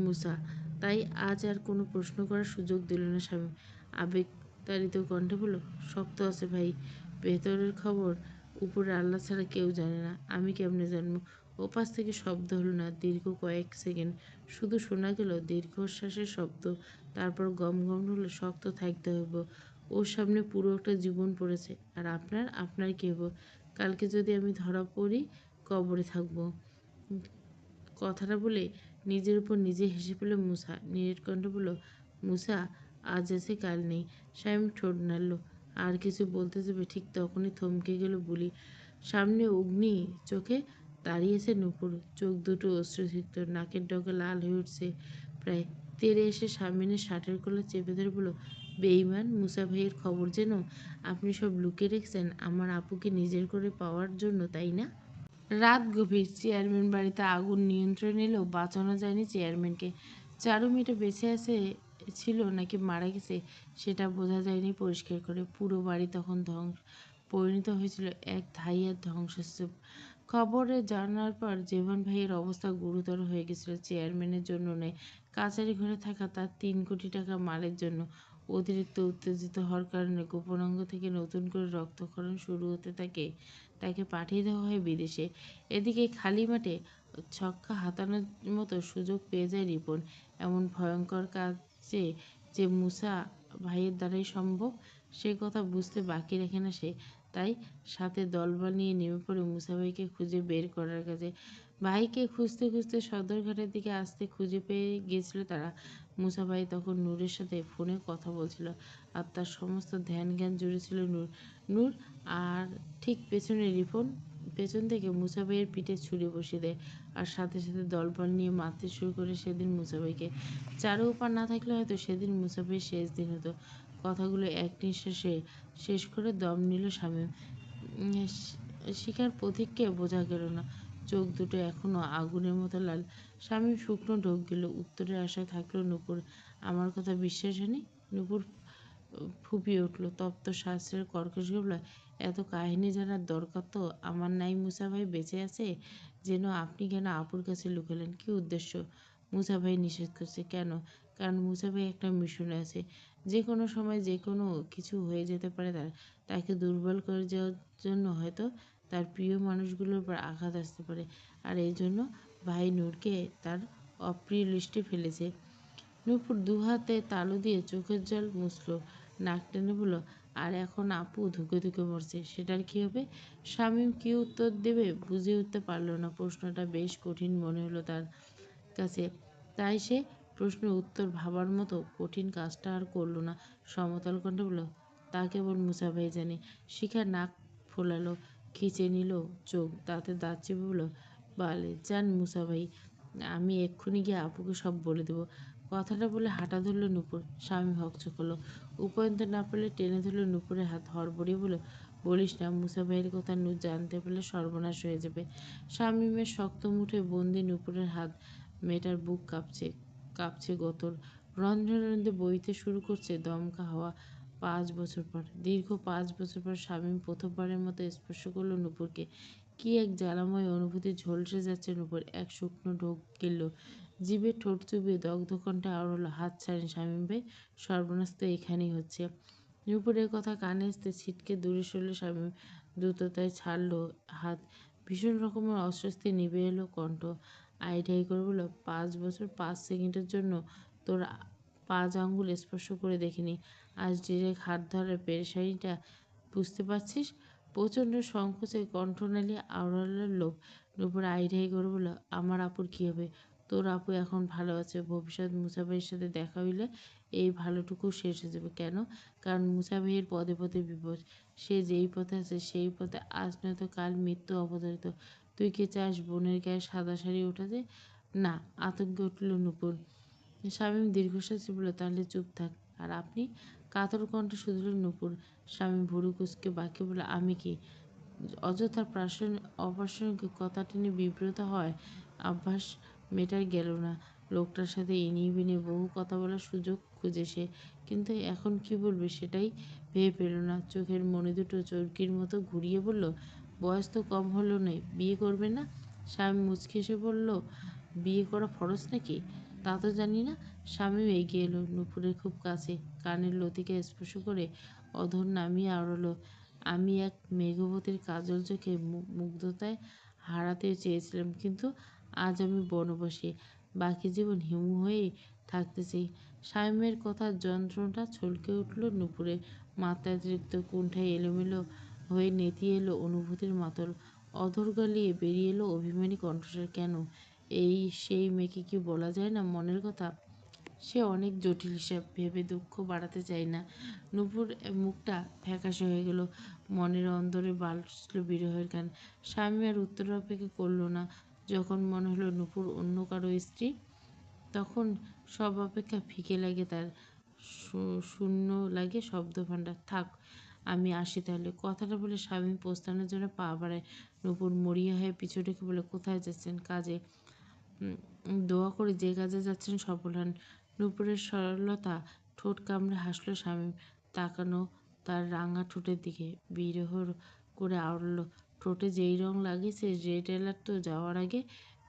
মুসা। তাই আজ আর কোনো প্রশ্ন করার সুযোগ দিল না স্বামী। আবেগতাড়িত কণ্ঠে বলল, শক্ত আছে ভাই, ভেতরের খবর উপরে আল্লাহ ছাড়া কেউ জানে না। আমি কেমনে জানবো? ওপাশ থেকে শব্দ হলো না। দীর্ঘ কয়েক সেকেন্ড শুধু শোনা গেল দীর্ঘশ্বাসের শব্দ। তারপর গম গম হলো, শক্ত থাকতে হইব। ওর সামনে পুরো একটা জীবন পড়েছে। আর আপনার কি হবো? কালকে যদি আমি ধরা পড়ি, কবরে থাকবো। কথাটা বলে নিজের উপর নিজে হেসে পেল মুসা। নীরের কণ্ঠে বলল, মুসা, আজ আছে কাল নেই। শামীম ঠোঁট নাড়ল, আর কিছু বলতে যাবে ঠিক তখনই থমকে গেল বুলি। সামনে অগ্নি চোখে দাঁড়িয়েছে নূপুর। চোখ দুটো অশ্রুসিক্ত, নাকের ডগা লাল হয়ে উঠছে প্রায়। তেড়ে এসে স্বামীনের শার্টের কলার চেপে ধরে বলল, বেঈমান, মুসা ভাইয়ের খবর যেন আপনি সব লুকিয়ে রেখেছেন আমার আপুকে নিজের করে পাওয়ার জন্য, তাই না? রাত গভীর। চেয়ারম্যান বাড়িতে আগুন নিয়ন্ত্রণে এলেও বাঁচানো যায়নি চেয়ারম্যানকে। চারু মেয়েটা বেঁচে ছিল নাকি মারা গেছে সেটা বোঝা যায়নি পরিষ্কার করে। পুরো বাড়ি তখন পরিণত হয়েছিল এক ধাইয়ার ধ্বংসস্তূপ। খবরে জানার পর জীবন ভাইয়ের অবস্থা গুরুতর হয়ে গেছিল। চেয়ারম্যানের জন্য নয়, কাছারি ঘরে থাকা তার 3 কোটি টাকা মালের জন্য। অতিরিক্ত উত্তেজিত হওয়ার কারণে গোপনাঙ্গ থেকে নতুন করে রক্তক্ষরণ শুরু হতে থাকে। তাকে পাঠিয়ে দেওয়া হয় বিদেশে। এদিকে খালি মাঠে ছক্কা হাতানোর মতো সুযোগ পেয়ে যায় রিপন। এমন ভয়ঙ্কর কাজে যে মুসা ভাইয়ের দ্বারাই সম্ভব, সে কথা বুঝতে বাকি রাখে না সে। তাই সাথে দলবল নিয়ে নেমে পড়ে মুসা ভাইকে খুঁজে বের করার কাজে। ভাইকে খুঁজতে খুঁজতে সদরঘাটের দিকে আসতে খুঁজে পেয়ে গিয়েছিল তারা। মুসা ভাই তখন নূরের সাথে ফোনে কথা বলছিল, আর তার সমস্ত ধ্যান জ্ঞান জুড়ে ছিল নূর। আর ঠিক পেছন থেকে মুসা ভাইয়ের পিঠে ছুরি বসিয়ে দেয়, আর সাথে সাথে দলবল নিয়ে মারতে শুরু করে সেদিন মুসা ভাইকে। চারু উপার না থাকলে হয়তো সেদিন মুসা ভাইয়ের শেষ দিন হতো। কথাগুলো এক নিঃশ্বাসে শেষ করে দম নিল শামীম। শিখার প্রতীককে বোঝা গেল না, চোখ দুটো এখনো আগুনের মতো লাল। শামীম শুকনো ঢোক গেল। উত্তরের আশায় থাকলো নূপুর। আমার কথা বিশ্বাস হয়নি? নূপুর ফুঁপিয়ে উঠল তপ্ত শাস্ত্রের কর্কশ গলায়, এত কাহিনী জানার দরকার তো আমার নাই। মুসা ভাই বেঁচে আছে যেন আপনি কেন আপুর কাছে লুকালেন? কি উদ্দেশ্য? মুসা ভাই নিষেধ করছে। কেন? কারণ মুসা ভাই একটা মিশনে আছে। যে কোনো সময় যে কোনো কিছু হয়ে যেতে পারে তাকে দুর্বল করে যাওয়ার জন্য। হয়তো তার প্রিয় মানুষগুলোর উপর আঘাত আসতে পারে, আর এই জন্য ভাই নূরকে তার অপ্রিয় লিস্টে ফেলেছে। নূপুর দুহাতে তালু দিয়ে চোখের জল মুছল, নাক টেনে বলল, আর এখন আপু ধুকে ধুকে মরছে, সেটার কী হবে? শামীম কী উত্তর দেবে বুঝে উঠতে পারল না। প্রশ্নটা বেশ কঠিন মনে হলো তার কাছে। তাই সে প্রশ্নের উত্তর ভাবার মতো কঠিন কাজটা আর করল না। সমতল কণ্ঠে বলল, তা কেবল মুসা ভাই জানে। শিখা নাক ফোলালো, খিঁচে নিল চোখ, দাঁতে দাঁত চেপে বলল, বালে যান মুসা ভাই, আমি এক্ষুনি গিয়ে আপুকে সব বলে দেবো। কথাটা বলে হাঁটা ধরল নূপুর। স্বামী হকচক হলো। উপায়ন্ত না পেলে টেনে ধরল নূপুরের হাত, হড়বড়িয়ে বলল, বলিস না, মুসা ভাইয়ের কথা নূর জানতে পারলে সর্বনাশ হয়ে যাবে। শামীমের শক্ত মুঠে বন্দি নূপুরের হাত। মেয়েটার বুক কাঁপছে, কাঁপছে গতর। রন্ধ্রে রন্ধ্রে বইতে শুরু করছে দমকা হাওয়া। 5 বছর পর, দীর্ঘ 5 বছর পর শামীম প্রথমবারের মতো স্পর্শ করল নূপুরকে। কি এক জ্বালাময় অনুভূতি ঝলসে যাচ্ছে নূপুর। এক শুকনো ঢোক গেল জিভে, ঠোঁট চুবিয়ে দগ্ধ কণ্ঠে আওড়ালো, হাত ছাড়েন শামীম ভাই, সর্বনাশ তো এখানেই হচ্ছে। নূপুরের কথা কানে আসতে ছিটকে দূরে সরল শামীম। দ্রুততায় ছাড়ল হাত। ভীষণ রকমের অস্বস্তি নিভে এলো কণ্ঠ। আইঢাই করে বলল, 5 বছর 5 সেকেন্ডের জন্য তোর 5 আঙ্গুল স্পর্শ করে দেখিনি। আজ ডিরেক্ট হাত ধরার পেরেশানিটা বুঝতে পারছিস? প্রচণ্ড সংকোচে কণ্ঠনালী আওড়ালো লোক। নূপুর আইঢাই করে বলল, আমার আপুর কী হবে? তোর আপু এখন ভালো আছে। ভবিষ্যৎ মুসা ভাইয়ের সাথে দেখা হইলে এই ভালোটুকু শেষ হয়ে যাবে। কেন? কারণ মুসা ভাইয়ের পদে পদে বিপদ। সে যেই পথে আছে সেই পথে আজ নয়তো কাল মৃত্যু অবধারিত। তুই কি চাস বোনের গায়ে সাদা শাড়ি ওঠাতে? না। আতঙ্কে উঠল নূপুর। শামীম দীর্ঘশ্বাসে বলল, তাহলে চুপ থাক। আর আপনি? কাতর কণ্ঠে শুধল নূপুর। শামীম ভুরু কুঁচকে বাঁকে বলল, আমি কি? অযথা অপ্রাসঙ্গিক কথা টেনে বিব্রত হয় অভ্যাস মেটার গেল না। লোকটার সাথে ইনিয়ে বিনিয়ে বহু কথা বলার সুযোগ খুঁজে সে, কিন্তু এখন কি বলবে সেটাই ভেবে পেল না। চোখের মণি দুটো চরকির মতো ঘুরিয়ে বলল, বয়স তো কম হলো নয়, বিয়ে করবে না? স্বামী মুচকি এসে বলল, বিয়ে করা ফরজ নাকি? তা তো জানি না। স্বামী এগিয়ে এলো নূপুরের খুব কাছে, কানের লতিকে স্পর্শ করে অধর নামিয়ে আওড়ালো, আমি এক মেঘবতীর কাজল চোখে মুগ্ধতায় হারাতে চেয়েছিলাম, কিন্তু আজ আমি বনবাসী। বাকি জীবন হিমু হয়েই থাকতে চাই। শামীমের কথার যন্ত্রণাটা ছলকে উঠল নূপুরে। মাত্রাতিরিক্ত কুণ্ঠায় এলোমেলো হয়ে নেতিয়ে এলো অনুভূতির মাতল। অধর গলিয়ে বেরিয়ে এলো অভিমানী কণ্ঠস্বর, কেন? এই সেই মেয়েকে কি বলা যায় না মনের কথা? সে অনেক জটিল হিসাব, ভেবে দুঃখ বাড়াতে চাই না। নূপুর মুখটা ফ্যাকাশে হয়ে গেল। মনের অন্দরে বাজল বিরহের গান। স্বামী আর উত্তর অপেক্ষা করল না। যখন মনে হলো নূপুর অন্য কারো স্ত্রী, তখন সব অপেক্ষা ফিকে লাগে তার। শূন্য লাগে শব্দভাণ্ডার। থাক, আমি আসি তাহলে। কথাটা বলে স্বামী প্রস্থানের জন্য পা বাড়ায়। নূপুর মরিয়া হয়ে পিছু ডেকে বলে, কোথায় যাচ্ছেন? কাজে। দোয়া করে যে কাজে যাচ্ছেন সফল হন। নূপুরের সরলতা ঠোঁট কামড়ে হাসল শামীম। তাকানো তার রাঙা ঠোঁটের দিকে বিরহ করে আওড়ালো, ঠোঁটে যেই রং লাগিয়েছে রেড অ্যালার্ট তো যাওয়ার আগে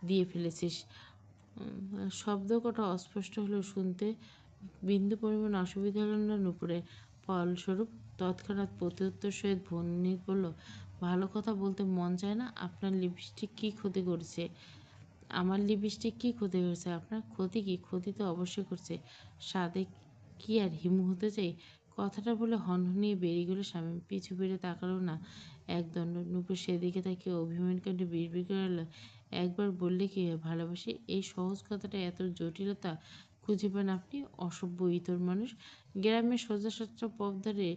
দিয়ে ফেলেছিস। শব্দ কটা অস্পষ্ট হলেও শুনতে বিন্দু পরিমাণ অসুবিধা হল না নূপুরের। ফলস্বরূপ তৎক্ষণাৎ প্রত্যুত্তর সহিত ভন্নি বলল, ভালো কথা বলতে মন চায় না? আপনার লিপস্টিক কী ক্ষতি করেছে? আমার লিপস্টিক কী ক্ষতি করেছে? আপনার ক্ষতি কি? ক্ষতি তো অবশ্যই করছে। সাধে কি আর হিমু হতে চাই? কথাটা বলে হনহনিয়ে বেরিয়ে গেল শামীম। পিছু ফিরে তাকালো না একদণ্ড। নূপুর সেদিকে তাকিয়ে অভিমান কণ্ঠে বিড়বিড় করে বলল, একবার বললে কি হয় ভালোবাসি? এই সহজ কথাটা এত জটিলতা খুঁজে পান আপনি? অসভ্য ইতর মানুষ। গ্রামের সোজাসাপটা পথ ধরে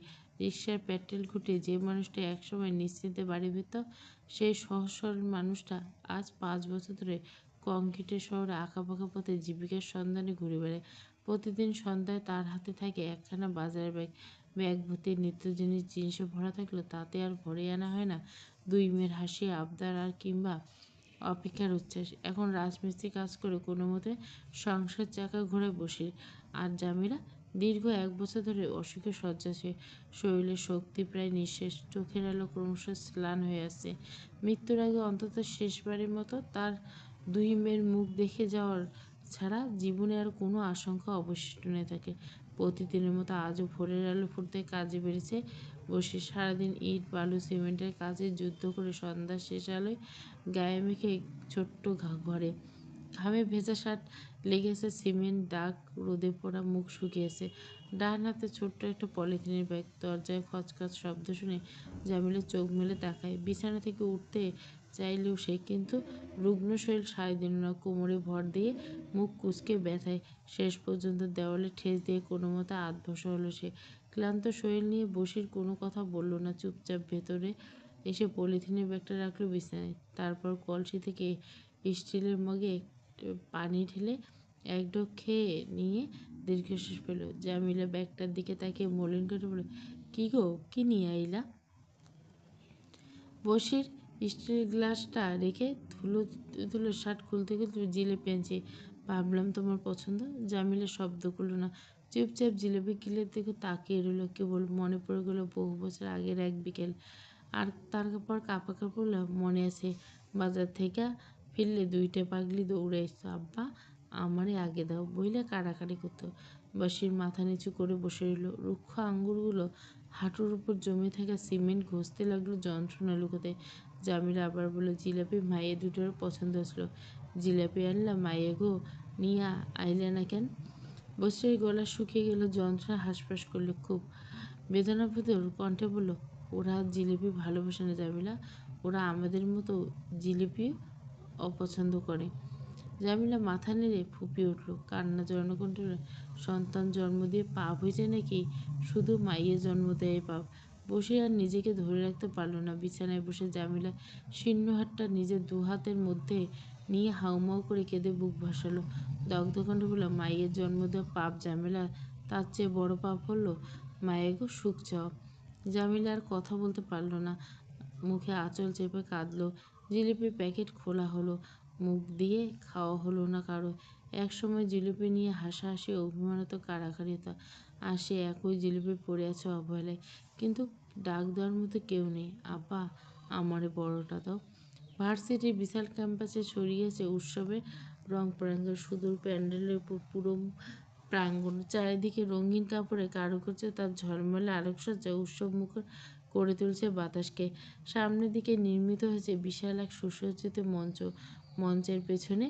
রিকশার পেট্রোল খুঁটে যে মানুষটা একসময় নিশ্চিন্তে বাড়ি ফিরত, সেই সহজ সরল মানুষটা আজ 5 বছর ধরে কংক্রিটের শহরে আঁকাবাঁকা পথে জীবিকার সন্ধানে ঘুরে বেড়ায়। প্রতিদিন সন্ধ্যায় তার হাতে থাকে একখানা বাজারের ব্যাগ। ব্যাগ ভর্তি নিত্য জিনিসে ভরা থাকলেও তাতে আর ভরে আনা হয় না 2 মেয়ের হাসি, আবদার আর কিংবা অপেক্ষার উচ্ছ্বাস। এখন রাজমিস্ত্রি কাজ করে কোনো মতে সংসার চাকা ঘোরে বসে। আর জামিলা দীর্ঘ 1 বছর ধরে অসুখে শয্যাশায়ী। শরীরের শক্তি প্রায় নিঃশেষ, চোখের আলো ক্রমশ ম্লান হয়ে আসছে। মৃত্যুর আগে অন্তত শেষবারের মতো তার 2 মেয়ের মুখ দেখে যাওয়ার ছাড়া জীবনে আর কোনো আশঙ্কা অবশিষ্ট নেই তাকে। প্রতিদিনের মতো আজও ভোরের আলো ফুটতে কাজে বেরিয়েছে বসে। সারাদিন ইট বালু সিমেন্টের কাজে যুদ্ধ করে সন্ধ্যার শেষ আলোয় গায়ে মেখে ছোট্ট ঘরে। ঘামে ভেজা শার্ট লেগেছে সিমেন্ট দাগ, রোদে পোড়া মুখ শুকিয়েছে। ডান হাতে ছোট্ট একটা পলিথিনের ব্যাগ। দরজায় খচখচ শব্দ শুনে জামিলা চোখ মেলে তাকায়। বিছানা থেকে উঠতে চাইলেও সে, কিন্তু রুগ্ন শরীর সায় দিল না। কোমরে ভর দিয়ে মুখ কুঁচকে ব্যথায় শেষ পর্যন্ত দেওয়ালে ঠেস দিয়ে কোনো মতে আধবসা হলো সে। ক্লান্ত শরীর নিয়ে বসির কোনো কথা বলল না, চুপচাপ ভেতরে এসে পলিথিনের ব্যাগটা রাখলো বিছানায়। তারপর কলসি থেকে স্টিলের মগে পানি ঢেলে এক ঢোক খেয়ে নিয়ে দীর্ঘশ্বাস পেল। জামিলা ব্যাগটার দিকে তাকিয়ে মলিন করে বলল, কি গো, কি নিয়ে আইলা? বসির স্টিলের গ্লাসটা রেখে ধুলো ধুলো শার্ট খুলতে খুলতে জিলেপি আনছি, ভাবলাম তোমার পছন্দ। জামিলা শব্দ করলো না, চুপচাপ জিলেপি গিলে দেখে তাকিয়ে রইল। কেবল মনে পড়ে গেল বহু বছর আগের এক বিকেল। আর তারপর কাপা কাপড় মনে আছে, বাজার থেকে ফিরলে দুইটা পাগলি দৌড়ে আসতো, আব্বা আমারে আগে দাও বইলে কাড়াকাড়ি করতো। বসির মাথা নিচু করে বসে রইল, রুক্ষ আঙ্গুরগুলো হাঁটুর উপর জমে থাকা সিমেন্ট ঘষতে লাগলো যন্ত্রণা লুকোতে। জামিলা আবার বলল, জিলাপি মায়ে দুটোর পছন্দ আসলো। জিলাপি আনলাম মায়ে গো, নিয়ে আইলে না কেন? বসির গলা শুকিয়ে গেল, যন্ত্রণা হাঁসফাঁস করলো খুব। বেদনাভেদর কণ্ঠে বলল, ওরা জিলিপি ভালোবাসে না জামিলা, ওরা আমাদের মতো জিলিপি অপছন্দ করে। জামিলা মাথা নেড়ে ফুঁপিয়ে উঠল, কান্না জড়ানো কণ্ঠে বলল, সন্তান জন্ম দিয়ে পাপ হয়েছে নাকি? শুধু মাইয়ের জন্ম দেয় পাপ। বসে আর নিজেকে ধরে রাখতে পারল না, বিছানায় বসে জামিলা শীর্ণ হাতটা নিজের দু হাতের মধ্যে নিয়ে হাউমাউ করে কেঁদে বুক ভাসালো। দগ্ধ কণ্ঠে বলল, মাইয়ের জন্ম দেওয়া পাপ জামিলা, তার চেয়ে বড় পাপ হলো মায়েগো সুখ চাও। জামিলা আর কথা বলতে পারল না, মুখে আঁচল চেপে কাঁদলো। জিলিপির প্যাকেট খোলা হলো, মুখ দিয়ে খাওয়া হলো না কারো। একসময় জিলিপি নিয়ে হাসাহাসি, অভিমান হতো, কাড়াকাড়ি হতো, আর সে একই জিলিপি পড়ে আছে অবহেলায়। কিন্তু ডাক দেওয়ার মতো কেউ নেই। আব্বা আমারে বড়টা দাও। ভার্সিটির বিশাল ক্যাম্পাসে ছড়িয়েছে উৎসবের রং প্রাঙ্গণ, সুদূর প্যান্ডেলের উপর পুরো প্রাঙ্গণ, চারিদিকে রঙিন কাপড়ে কারুকার্য, তার ঝলমলে আলোকসজ্জা উৎসব মুখর করে তুলছে বাতাসকে। সামনের দিকে নির্মিত হয়েছে বিশাল এক সুসজ্জিত মঞ্চ। মঞ্চের পেছনে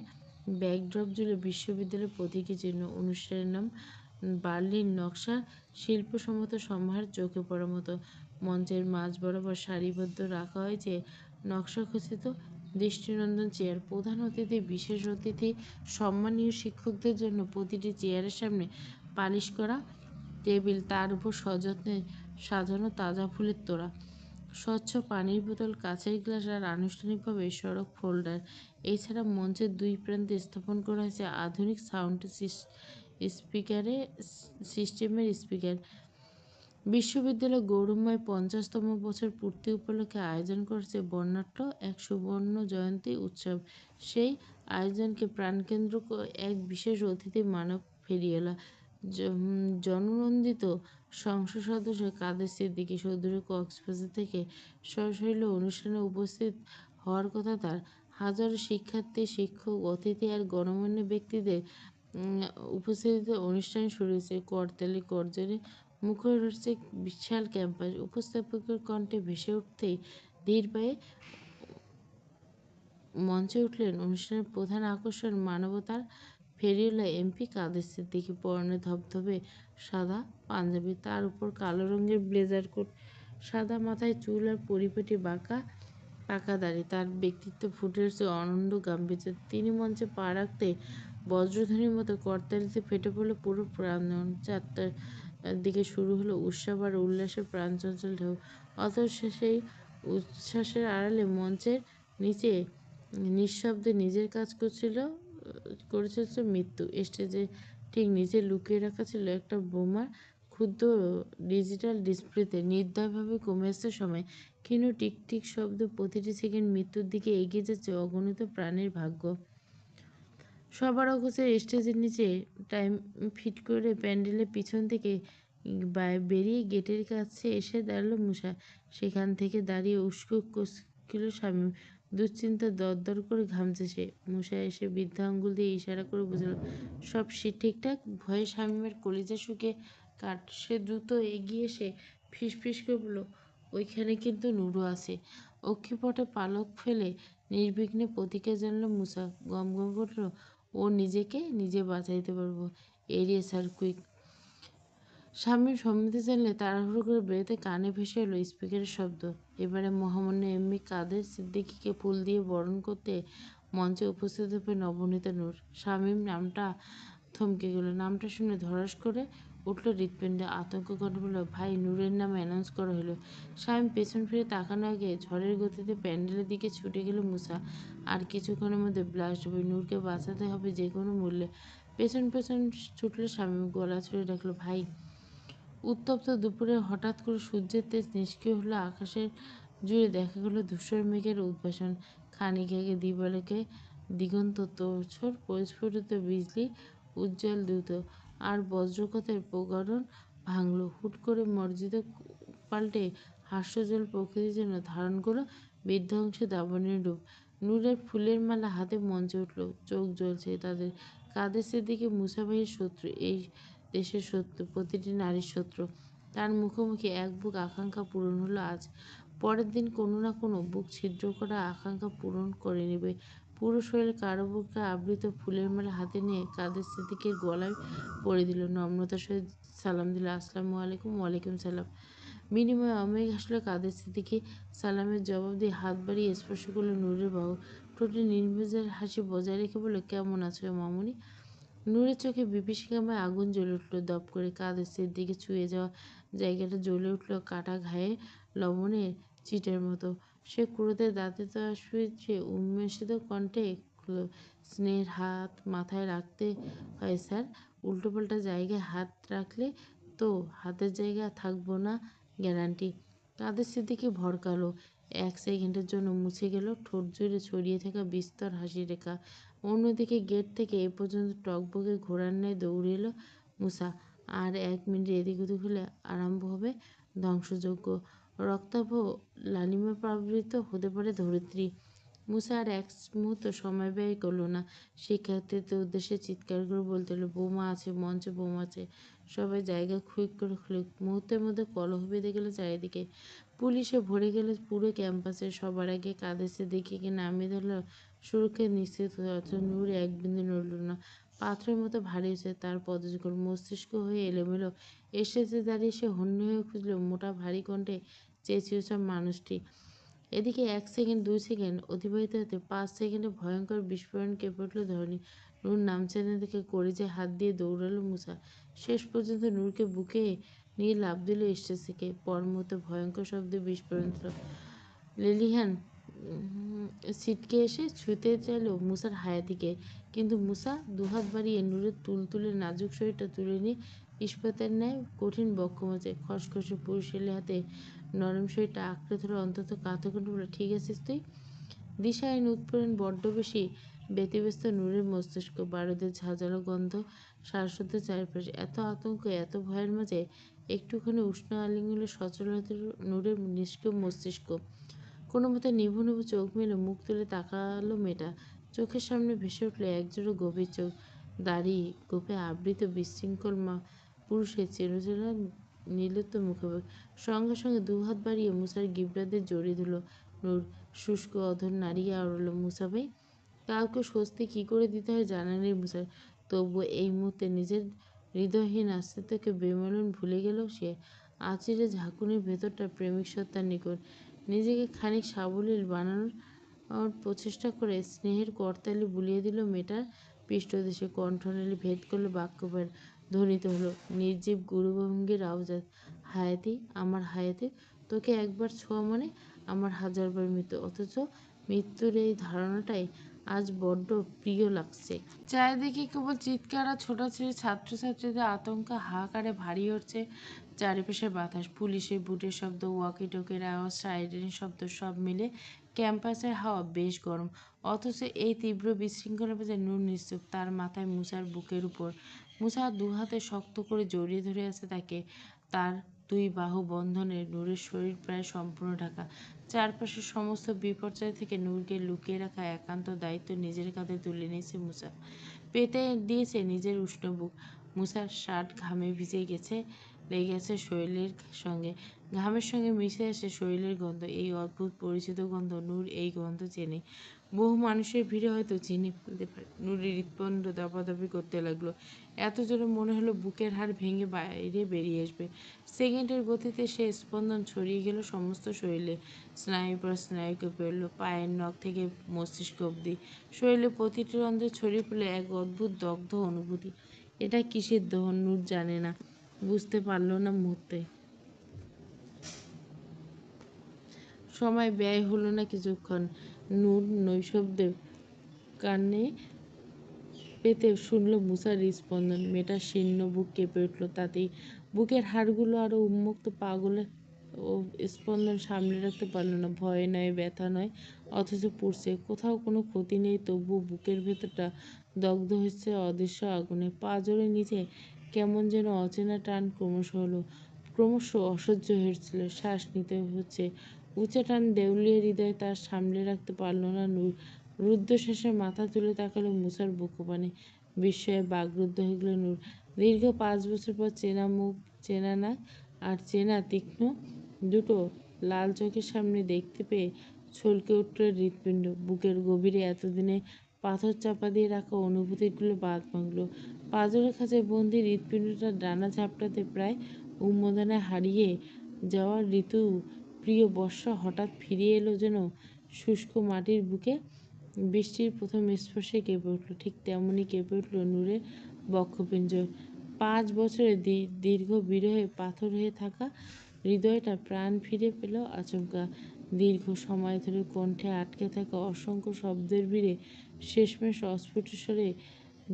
ব্যাকড্রপ জুড়ে বিশ্ববিদ্যালয়ের প্রতীকী চিহ্ন। অনুষ্ঠানের নাম বার্লিন নকশা শিল্পসম্মত সমাহার, চোখে পড়ার মতো। মঞ্চের মাঝ বরাবর সারিবদ্ধ রাখা হয়েছে নকশাখচিত দৃষ্টিনন্দন চেয়ার। প্রধান অতিথি, বিশেষ অতিথি, সম্মানীয় শিক্ষকদের জন্য প্রতিটি চেয়ারের সামনে পালিশ করা টেবিল, তার উপর সযত্নে সাজানো তাজা ফুলের তোড়া, স্বচ্ছ পানির বোতল, কাঁচের গ্লাস আর আনুষ্ঠানিকভাবে সড়ক ফোল্ডার। এছাড়া মঞ্চের দুই প্রান্তে স্থাপন করা হয়েছে আধুনিক সাউন্ড স্পিকারে সিস্টেমের স্পিকার। বিশ্ববিদ্যালয় গৌরবময় 50তম বছর পূর্তি উপলক্ষে আয়োজন করেছে বর্ণাঢ্য এক সুবর্ণ জয়ন্তী উৎসব। সেই আয়োজনকে প্রাণকেন্দ্র এক বিশেষ অতিথি মানব ফেরিওয়ালা, জননন্দিত সংসদ সদস্য কাদের সিদ্দিকী। সুদূর কক্সবাজার থেকে সশরীরে অনুষ্ঠানে উপস্থিত হওয়ার কথা তার। হাজারো শিক্ষার্থী, শিক্ষক, অতিথি আর গণ্যমান্য ব্যক্তিদের উপস্থিতিতে অনুষ্ঠান শুরু হয়েছে। করতালি, করজোড়ে মুখর হচ্ছে বিশাল ক্যাম্পাস। উপস্থাপকের কণ্ঠে ভেসে উঠতেই ধীর পায়ে মঞ্চে উঠলেন অনুষ্ঠানের প্রধান আকর্ষণ, মানবতার ফেরিওয়ালা এমপি কাদের সিদ্দিকী। পরনে ধবধবে সাদা পাঞ্জাবি, তার উপর কালো রঙের ব্লেজার কোট, সাদা মাথায় চুল আর পরিপাটি বাঁকা পাকা দাড়ি। তার ব্যক্তিত্ব ফুটে উঠছে অনন্য গাম্ভীর্য। তিনি মঞ্চে পা রাখতে বজ্রধ্বনির মতো করতালিতে ফেটে পড়ল পুরো প্রাঙ্গণ। 4টার দিকে শুরু হলো উৎসব আর উল্লাসের প্রাণচঞ্চল ঢেউ। অথচ সেই উচ্ছ্বাসের আড়ালে মঞ্চের নিচে নিঃশব্দে নিজের কাজ করেছিল মৃত্যু। স্টেজে ঠিক নিচে লুকিয়ে রাখা ছিল একটা বোমার ক্ষুদ্র ডিজিটাল ডিসপ্লেতে। নির্দয়ভাবে কমে আসছে সময়, ক্ষীণ টিকটিক শব্দ, প্রতিটি সেকেন্ড মৃত্যুর দিকে এগিয়ে যাচ্ছে অগণিত প্রাণের ভাগ্য। সবার অগোচরে স্টেজের নিচে টাইম ফিট করে প্যান্ডেলের পিছন থেকে বেরিয়ে গেটের কাছে এসে দাঁড়ালো মুসা। সেখান থেকে দাঁড়িয়ে উস্কো কষছিল শামীম। দুশ্চিন্তা দরদর করে ঘামছে সে। মুসা এসে বৃদ্ধা আঙ্গুল দিয়ে ইশারা করে বোঝালো, সব ঠিকঠাক। ভয়ে শামীমের কলিজা শুকিয়ে কাঠ। সে দ্রুত এগিয়ে এসে ফিসফিস করে বলল, ওইখানে কিন্তু নুরু আছে। অক্ষিপটে পালক ফেলে নির্বিঘ্নে প্রতিক্রিয়া জানালো মুসা। গম গম করল, ও নিজেকে নিজে বাঁচাইতে পারবো। এড়িয়ে স্যার কুইক। শামীম সম্মতি জানলে তাড়াহুড়ো করে বেরোতে কানে ভেসে এলো স্পিকারের শব্দ। এবারে মহামান্য এমপি কাদের সিদ্দিকীকে ফুল দিয়ে বরণ করতে মঞ্চে উপস্থিত হবে নবনীতা নূর। শামীম নামটা থমকে গেল। নামটা শুনে ধড়াস করে উঠল হৃৎপিণ্ডে। আতঙ্ক কণ্ঠে বলল, ভাই নূরের নাম অ্যানাউন্স করা হলো। শামীম পেছন ফিরে তাকানোর আগে ঝড়ের গতিতে প্যান্ডেলের দিকে ছুটে গেল মুসা। আর কিছুক্ষণের মধ্যে ব্লাস্ট হবে, নূরকে বাঁচাতে হবে যে কোনো মূল্যে। পেছন পেছন ছুটল শামীম, গলা ছুড়ে ডাকলো, ভাই। উত্তপ্ত দুপুরে হঠাৎ করে সূর্যের তেজ নিষ্ক্রিয় হলো আকাশের জুড়ে দেখা গেল ধূসর মেঘের উদ্ভাসন। খানিক আগে দিবালোকে দিগন্ত তোড়ছড় পরিস্ফুটিত বিজলি উজ্জ্বল দ্রুত, আর বজ্রপাতের প্রগাঢ়ন ভাঙল। হুট করে মর্জিত পাল্টে হাস্যজ্জ্বল প্রকৃতি যেন ধারণ করল বিধ্বংসী দাবানলের রূপ। নূরের ফুলের মালা হাতে মঞ্চে উঠল, চোখ জ্বলছে তাদের। কাদের সিদ্দিকী মুসা ভাইয়ের শত্রু, এই দেশের শত্রু, প্রতিটি নারীর শত্রু। তার মুখোমুখি এক বুক আকাঙ্ক্ষা পূরণ হলো আজ। পরের দিন কোনো না কোনো বুক ছিদ্র করা আকাঙ্ক্ষা পূরণ করে নেবে। পুরো শরীর কারো বুকে আবৃত ফুলের মালা হাতে নিয়ে কাদের সিদ্দিকের গলায় পরিয়ে দিল। নম্রতার সহিত সালাম দিল, আসসালামু আলাইকুম। ওয়ালাইকুম সালাম। বিনিময়ে অমেঘ হাসল কাদের সিদ্দিকী। সালামের জবাব দিয়ে হাত বাড়িয়ে স্পর্শ করল নূরের বাহু। ঠোঁটে নির্বিচার হাসি বজায় রেখে বলল, কেমন আছো মামুনি? নূরের চোখে বিভীষিকাময় আগুন জ্বলে উঠল দপ করে। কাদের সিদ্দিকী ছুঁয়ে যাওয়া জায়গাটা জ্বলে উঠল কাটা ঘায়ে লবণের চিটের মতো। সে ক্রোধে দাঁতে ছুঁয়ে উন্মেষিত কণ্ঠে স্নেহের হাত মাথায় রাখতে হয় স্যার। উল্টোপাল্টা জায়গায় হাত রাখলে তো হাতের জায়গায় থাকবো না গ্যারান্টি। কাদের সিদ্দিকী ভড়কালো। এক সেকেন্ডের জন্য মুছে গেল ঠোঁট জুড়ে ছড়িয়ে থাকা বিস্তর হাসির রেখা। অন্যদিকে গেট থেকে এ পর্যন্ত টকবগে ঘোড়ার ন্যায় দৌড়ে এলো মুসা। আর 1 মিনিট এদিক ওদিক হলে আরম্ভ হবে ধ্বংসযজ্ঞ। রক্তাভ লালিমাপ্লাবিত হতে পারে ধরিত্রী। মুসা আর এক মুহূর্ত সময় ব্যয় করল না। শিক্ষার্থীদের উদ্দেশ্যে চিৎকার করে বলতে হলো, বোমা আছে, মঞ্চে বোমা আছে। সবাই জায়গা খুইক করে খুলুক। মুহূর্তের মধ্যে কলহ বেঁধে গেল চারিদিকে। পুলিশে ভরে গেল পুরো ক্যাম্পাসে। সবার আগে কাদের সিদ্দিকীকে নামিয়ে ধরল সুরক্ষা নিশ্চিত হয়ে, অথচ নূর এক বিন্দু নড়ল না। পাথরের মতো ভারী হয়েছে তার পদযুগল, মস্তিষ্ক হয়ে এলোমেলো। স্টেজে দাঁড়িয়ে সে হন্যে হয়ে খুঁজল মোটা ভারী কণ্ঠে চেঁচিয়ে ওঠা মানুষটি। এদিকে 1 সেকেন্ড, 2 সেকেন্ড অতিবাহিত হতে 5 সেকেন্ডে ভয়ঙ্কর বিস্ফোরণ কেঁপে উঠল ধরণী। নূর নামছে না দেখে কলিজায় হাত দিয়ে দৌড়ালো মুসা। শেষ পর্যন্ত নূরকে বুকে নিয়ে লাফ দিল স্টেজ থেকে। পর মুহূর্তে ভয়ঙ্কর শব্দে বিস্ফোরণ হলো। লেলিহান ছিটকে এসে ছুঁতে চাইল মুসার হায়াতিকে, কিন্তু মুসা দুহাত বাড়িয়ে নূরের তুলতুলে নাজুক শরীরটা তুলে নিয়ে ইস্পাতের ন্যায় কঠিন বক্ষমাজে খসখসে পুরুষেলি হাতে নরম শরীরটা আঁকড়ে ধরে অন্তত কাঁদতে কাঁদতে বলে, ঠিক আছিস তুই? দিশাহীন উৎপীড়ন বড্ড বেশি ব্যতিব্যস্ত নূরের মস্তিষ্ক। বারুদের ঝাঁঝালো গন্ধ শ্বাসরুদ্ধ চারপাশে। এত আতঙ্ক, এত ভয়ের মাঝে একটুখানি উষ্ণ আলিঙ্গনে সচল হতে নূরের নিষ্ক্রিয় মস্তিষ্ক। কোনো মতে নিভু নিভু চোখ মেলে মুখ তুলে তাকালো মেয়েটা। চোখের সামনে ভেসে উঠল একজোড়া গভীর চোখ, দাড়ি গোঁফে আবৃত বিশৃঙ্খল পুরুষের চেরোচেরা নির্লিপ্ত মুখোমুখি। সঙ্গে সঙ্গে দুহাত বাড়িয়ে মুসার গিবড়াতে জড়িয়ে ধরল নূর। শুষ্ক অধর নাড়িয়ে আওড়াল, মুসা ভাই। কাউকে স্বস্তি কী করে দিতে হয় জানা নেই মুসার। তবুও এই মুহূর্তে নিজের হৃদয়হীন অস্তিত্বকে বেমালুম ভুলে গেল সে। আঁচিড়ে ঝাঁকুনির ভেতরটা প্রেমিক সত্তার নিকট নিজেকে খানিক সাবলীল বানানোর প্রচেষ্টা করে স্নেহের করতালি বুলিয়ে দিল মেয়েটার পৃষ্ঠদেশে। কণ্ঠনালী ভেদ করল বাক্যবাণ, ধ্বনিত হলো নির্জীব গুরুভঙ্গির আওয়াজ, হায়াতি, আমার হায়াতি, তোকে একবার ছোঁয়া মানে আমার হাজারবার মৃত্যু। অথচ মৃত্যুর এই ধারণাটাই আজ বড্ড প্রিয় লাগছে। চারিদিকে কেবল চিৎকার আর ছোটাছুটি, ছাত্রছাত্রীদের আতঙ্ক হাহাকারে ভারী হচ্ছে চারিপাশের বাতাস। পুলিশের বুটের শব্দ, ওয়াকি টকির আওয়াজ, সাইরেনের শব্দ, সব মিলে ক্যাম্পাসের হাওয়া বেশ গরম। অথচ এই তীব্র বিশৃঙ্খলার মাঝে নূর নিশ্চুপ, তার মাথায় মুসার বুকের উপর। মুসা দুহাতে শক্ত করে জড়িয়ে ধরে আছে তাকে। তার 2 বাহু বন্ধনে নূরের শরীর প্রায় সম্পূর্ণ ঢাকা। চারপাশের সমস্ত বিপর্যয় থেকে নূরকে লুকিয়ে রাখা একান্ত দায়িত্ব নিজের কাঁধে তুলে নিয়েছে মুসা। পেতে দিয়েছে নিজের উষ্ণ বুক। মুসার শার্ট ঘামে ভিজে গেছে, লেগে গেছে শরীরের সঙ্গে। ঘামের সঙ্গে মিশে আসে শরীরের গন্ধ, এই অদ্ভুত পরিচিত গন্ধ। নূর এই গন্ধ চেনে। বহু মানুষের ভিড়ে হয়তো চিনি ফেলতে পারে। নূরের হৃৎপিণ্ড দাপাদাপি করতে লাগলো, এত জোরে মনে হলো বুকের হাড় ভেঙে বাইরে বেরিয়ে আসবে। সেকেন্ডের গতিতে সে স্পন্দন ছড়িয়ে গেল সমস্ত শরীরে। স্নায়ুর পর স্নায়ু কেঁপে উঠল, পায়ের নখ থেকে মস্তিষ্ক অবধি। শরীরের প্রতিটি রন্ধ্রে ছড়িয়ে পড়ল এক অদ্ভুত দগ্ধ অনুভূতি। এটা কিসের দহন নূর জানে না, বুঝতে পারল না মুহূর্তে। সময় ব্যয় হলো না কিছুক্ষণ। নূর নৈশব্দে কানে পেতে শুনল মুসার হৃৎস্পন্দন। মেয়েটার শীর্ণ বুক কেঁপে উঠল তাতেই। বুকের হাড়গুলো আরো উন্মুক্ত, পাগুলো ও স্পন্দন সামলে রাখতে পারল না। ভয় নয়, ব্যথা নয়, অথচ পুড়ছে। কোথাও কোনো ক্ষতি নেই, তবুও বুকের ভেতরটা দগ্ধ হচ্ছে অদৃশ্য আগুনে। পা জোরে নিচে কেমন যেন অচেনা টান ক্রমশ হলো, ক্রমশ অসহ্য হচ্ছিল। শ্বাস নিতে হচ্ছে। উঁচা টান দেউলিয়া হৃদয় তার সামলে রাখতে পারল না নূর। রুদ্ধশ্বাসে মাথা তুলে তাকালো মুসার বুকপানে। বিস্ময়ে বাকরুদ্ধ হয়ে গেল নূর। দীর্ঘ 5 বছর পর চেনা মুখ, চেনা নাক আর চেনা তীক্ষ্ণ দুটো লাল চোখের সামনে দেখতে পেয়ে ছলকে উঠল হৃৎপিণ্ড। বুকের গভীরে এতদিনে পাথর চাপা দিয়ে রাখা অনুভূতিগুলো বাঁধ ভাঙল। পাঁজরের খাঁচায় বন্দি হৃৎপিণ্ডটা ডানা ঝাপটাতে প্রায় উন্মাদনায় হারিয়ে যাওয়া ঋতু প্রিয় বর্ষা হঠাৎ ফিরে এলো যেন শুষ্ক মাটির বুকে। বৃষ্টির প্রথম স্পর্শে কেঁপে উঠল, ঠিক তেমনই কেঁপে উঠল নূরের বক্ষপিঞ্জর। 5 বছরের দীর্ঘ বিরহে পাথর হয়ে থাকা হৃদয়টা প্রাণ ফিরে পেল আচমকা। দীর্ঘ সময় ধরে কণ্ঠে আটকে থাকা অসংখ্য শব্দের ভিড়ে শেষমেশ অস্ফুট স্বরে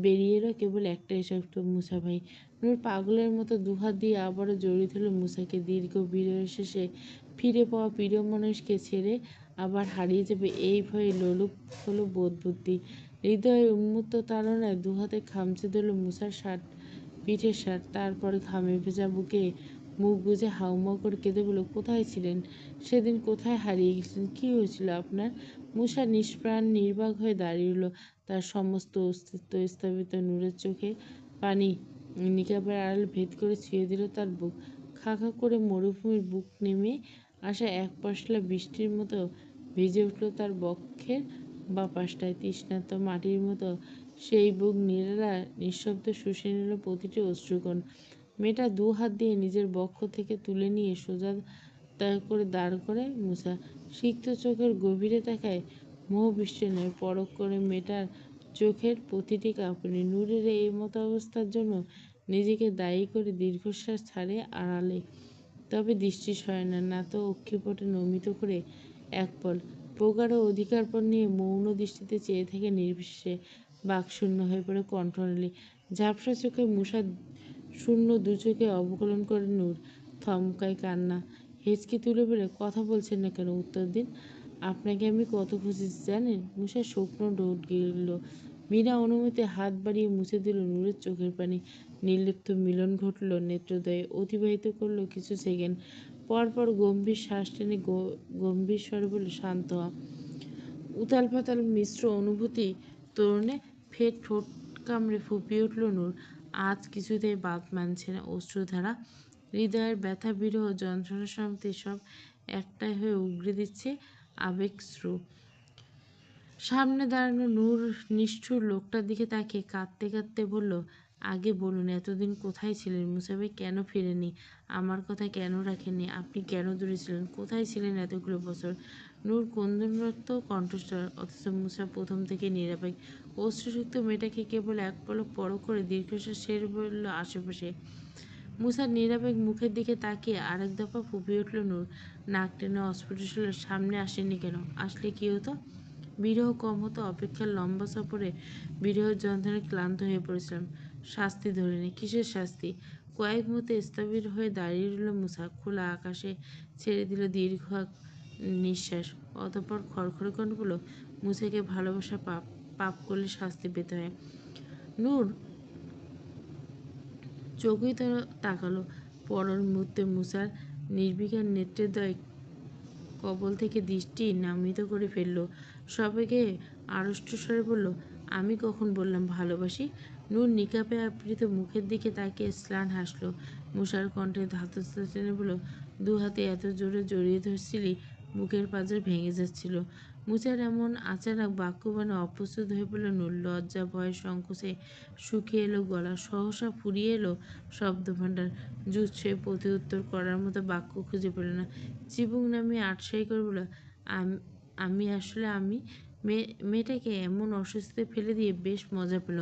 বেরিয়ে এলো কেবল একটাই শব্দ, মুসা ভাই। নূর পাগলের মতো দুহাত দিয়ে আবারও জড়িয়ে ধরল মুসাকে। দীর্ঘ বিরহের শেষে ফিরে পাওয়া প্রিয় মানুষকে ছেড়ে আবার হারিয়ে যাবে এই ভয়ে লোলুপ হলো বোধবুদ্ধি। হৃদয়ের উন্মত্ত তাড়নায় দুহাতে খামচে ধরল মুসার শার্ট, পিঠের শার্ট। তারপরে ঘামে ভেজা বুকে মুখ বুজে হাউমাউ করে কেঁদে বলল, কোথায় ছিলেন সেদিন? কোথায় হারিয়ে গেছিলেন? কী হয়েছিল আপনার? মুসা নিষ্প্রাণ নির্বাক হয়ে দাঁড়িয়ে রইল। তার সমস্ত অস্তিত্ব স্থাপিত। নূরের চোখে পানি নিকাবের আড়াল ভেদ করে ছুঁয়ে দিল তার বুক। খা খা করে মরুভূমির বুক নেমে আসা এক পশলা বৃষ্টির মতো ভিজে উঠল তার বক্ষের বাপাসটায়। তৃষ্ণার্ত মাটির মতো সেই বুক নিরালা নিঃশব্দে শুষে নিল প্রতিটি অশ্রুকণ। মেয়েটা 2 হাত দিয়ে নিজের বক্ষ থেকে তুলে নিয়ে সোজা করে দাঁড় করে মুসা। সিক্ত চোখের গভীরে তাকায় মোহবৃষ্টি নয়, পরখ করে মেয়েটার চোখের প্রতিটি কাঁপুনি। নূরের এই মতো অবস্থার জন্য নিজেকে দায়ী করে দীর্ঘশ্বাস ছাড়ে আড়ালে। তবে দৃষ্টি সরে না, না তো অক্ষিপটে নমিত করে এক পল। প্রগাঢ় অধিকারপণ নিয়ে মৌন দৃষ্টিতে চেয়ে থেকে নির্বিশেষে। বাকশূন্য হয়ে পড়ে কণ্ঠনালী। ঝাপসা চোখে মুসা শূন্য দুচোখে অবকলন করে নূর। থমকায় কান্না। হেঁচকি তুলে বলে, কথা বলছেন না কেন? উত্তর দিন। আপনাকে আমি কত খুঁজেছি জানেন? মুসার শুকনো ঠোঁট গিলল। বিনা অনুমতি হাত বাড়িয়ে মুছে দিল নূরের চোখের পানি। নির্লিপ্ত মিলন ঘটল নেত্রদ্বয়ে। অতিবাহিত করল কিছু সেকেন্ড। পরপর গম্ভীর শ্বাস টেনে গম্ভীর স্বরে বলল, শান্ত হ। উতাল পাতাল মিশ্র অনুভূতি তরুণে ফের ঠোঁট কামড়ে ফুঁপিয়ে উঠল নূর। আজ কিছুতেই বাদ মানছে না। অশ্রুধারা, হৃদয়ের ব্যথা, বিরহ, যন্ত্রণা সমিতি সব একটাই হয়ে উগরে দিচ্ছে আবেগশ্রু। সামনে দাঁড়ানো নূর নিষ্ঠুর লোকটার দিকে তাকিয়ে কাঁদতে কাঁদতে বলল, আগে বলুন, এতদিন কোথায় ছিলেন? মুসা ভাই কেন ফিরেননি? আমার কথা কেন রাখেননি? আপনি কেন দূরে ছিলেন? কোথায় ছিলেন এতগুলো বছর? নূর ক্রন্দনরত কণ্ঠস্বর, অথচ মুসা প্রথম থেকে নিরাপদ। অশ্রুসিক্ত মেয়েটাকে কেবল এক পলক পরখ করে দীর্ঘশ্বাস ছেড়ে বলল আশেপাশে। মুসার নিরাপদ মুখের দিকে তাকিয়ে আরেক দফা ফুঁপিয়ে উঠল নূর। নাক টেনে অস্ফুট স্বরে, সামনে আসেননি কেন? আসলে কী হতো? বিরহ কম হতো? অপেক্ষার লম্বা সফরে বিরহের যন্ত্রণায় ক্লান্ত হয়ে পড়েছিলাম। শাস্তি ধরিনি। কিসের শাস্তি? কয়েক মুহূর্তে স্থবির হয়ে দাঁড়িয়ে রইল মুসা। খোলা আকাশে ছেড়ে দিল দীর্ঘ এক নিঃশ্বাস। অতঃপর খড়খড়ে কণ্ঠে বলল, মুসাকে ভালোবাসা পাপ, পাপ করলে শাস্তি পেতে হয়। নূর চোখই তাকালো। পর মুহূর্তে মুসার নির্বিকার নেত্রদ্বয় কবল থেকে দৃষ্টি নামিত করে ফেলল। সবাইকে আড়ষ্ট স্বরে বলল, আমি কখন বললাম ভালোবাসি? নূর নিকাপে আবৃত মুখের দিকে তাকিয়ে স্লান হাসল। মুসার কণ্ঠে ধাতস্থ টেনে বলল, 2 হাতে এত জোরে জড়িয়ে ধরছিলি বুকের পাঁজর ভেঙে যাচ্ছিল। মুসার এমন আচানক বাক্যবাণে অপ্রস্তুত হয়ে পড়ল নূর। লজ্জা, ভয়, সংকোচে শুকিয়ে এলো গলা। সহসা ফুরিয়ে এলো শব্দভাণ্ডার। জুৎসে প্রতি উত্তর করার মতো বাক্য খুঁজে পেল না। চিবুক নামিয়ে আটসাই করে বলল, আমি আসলে আমি। মেয়েটাকে এমন অস্বস্তিতে ফেলে দিয়ে বেশ মজা পেল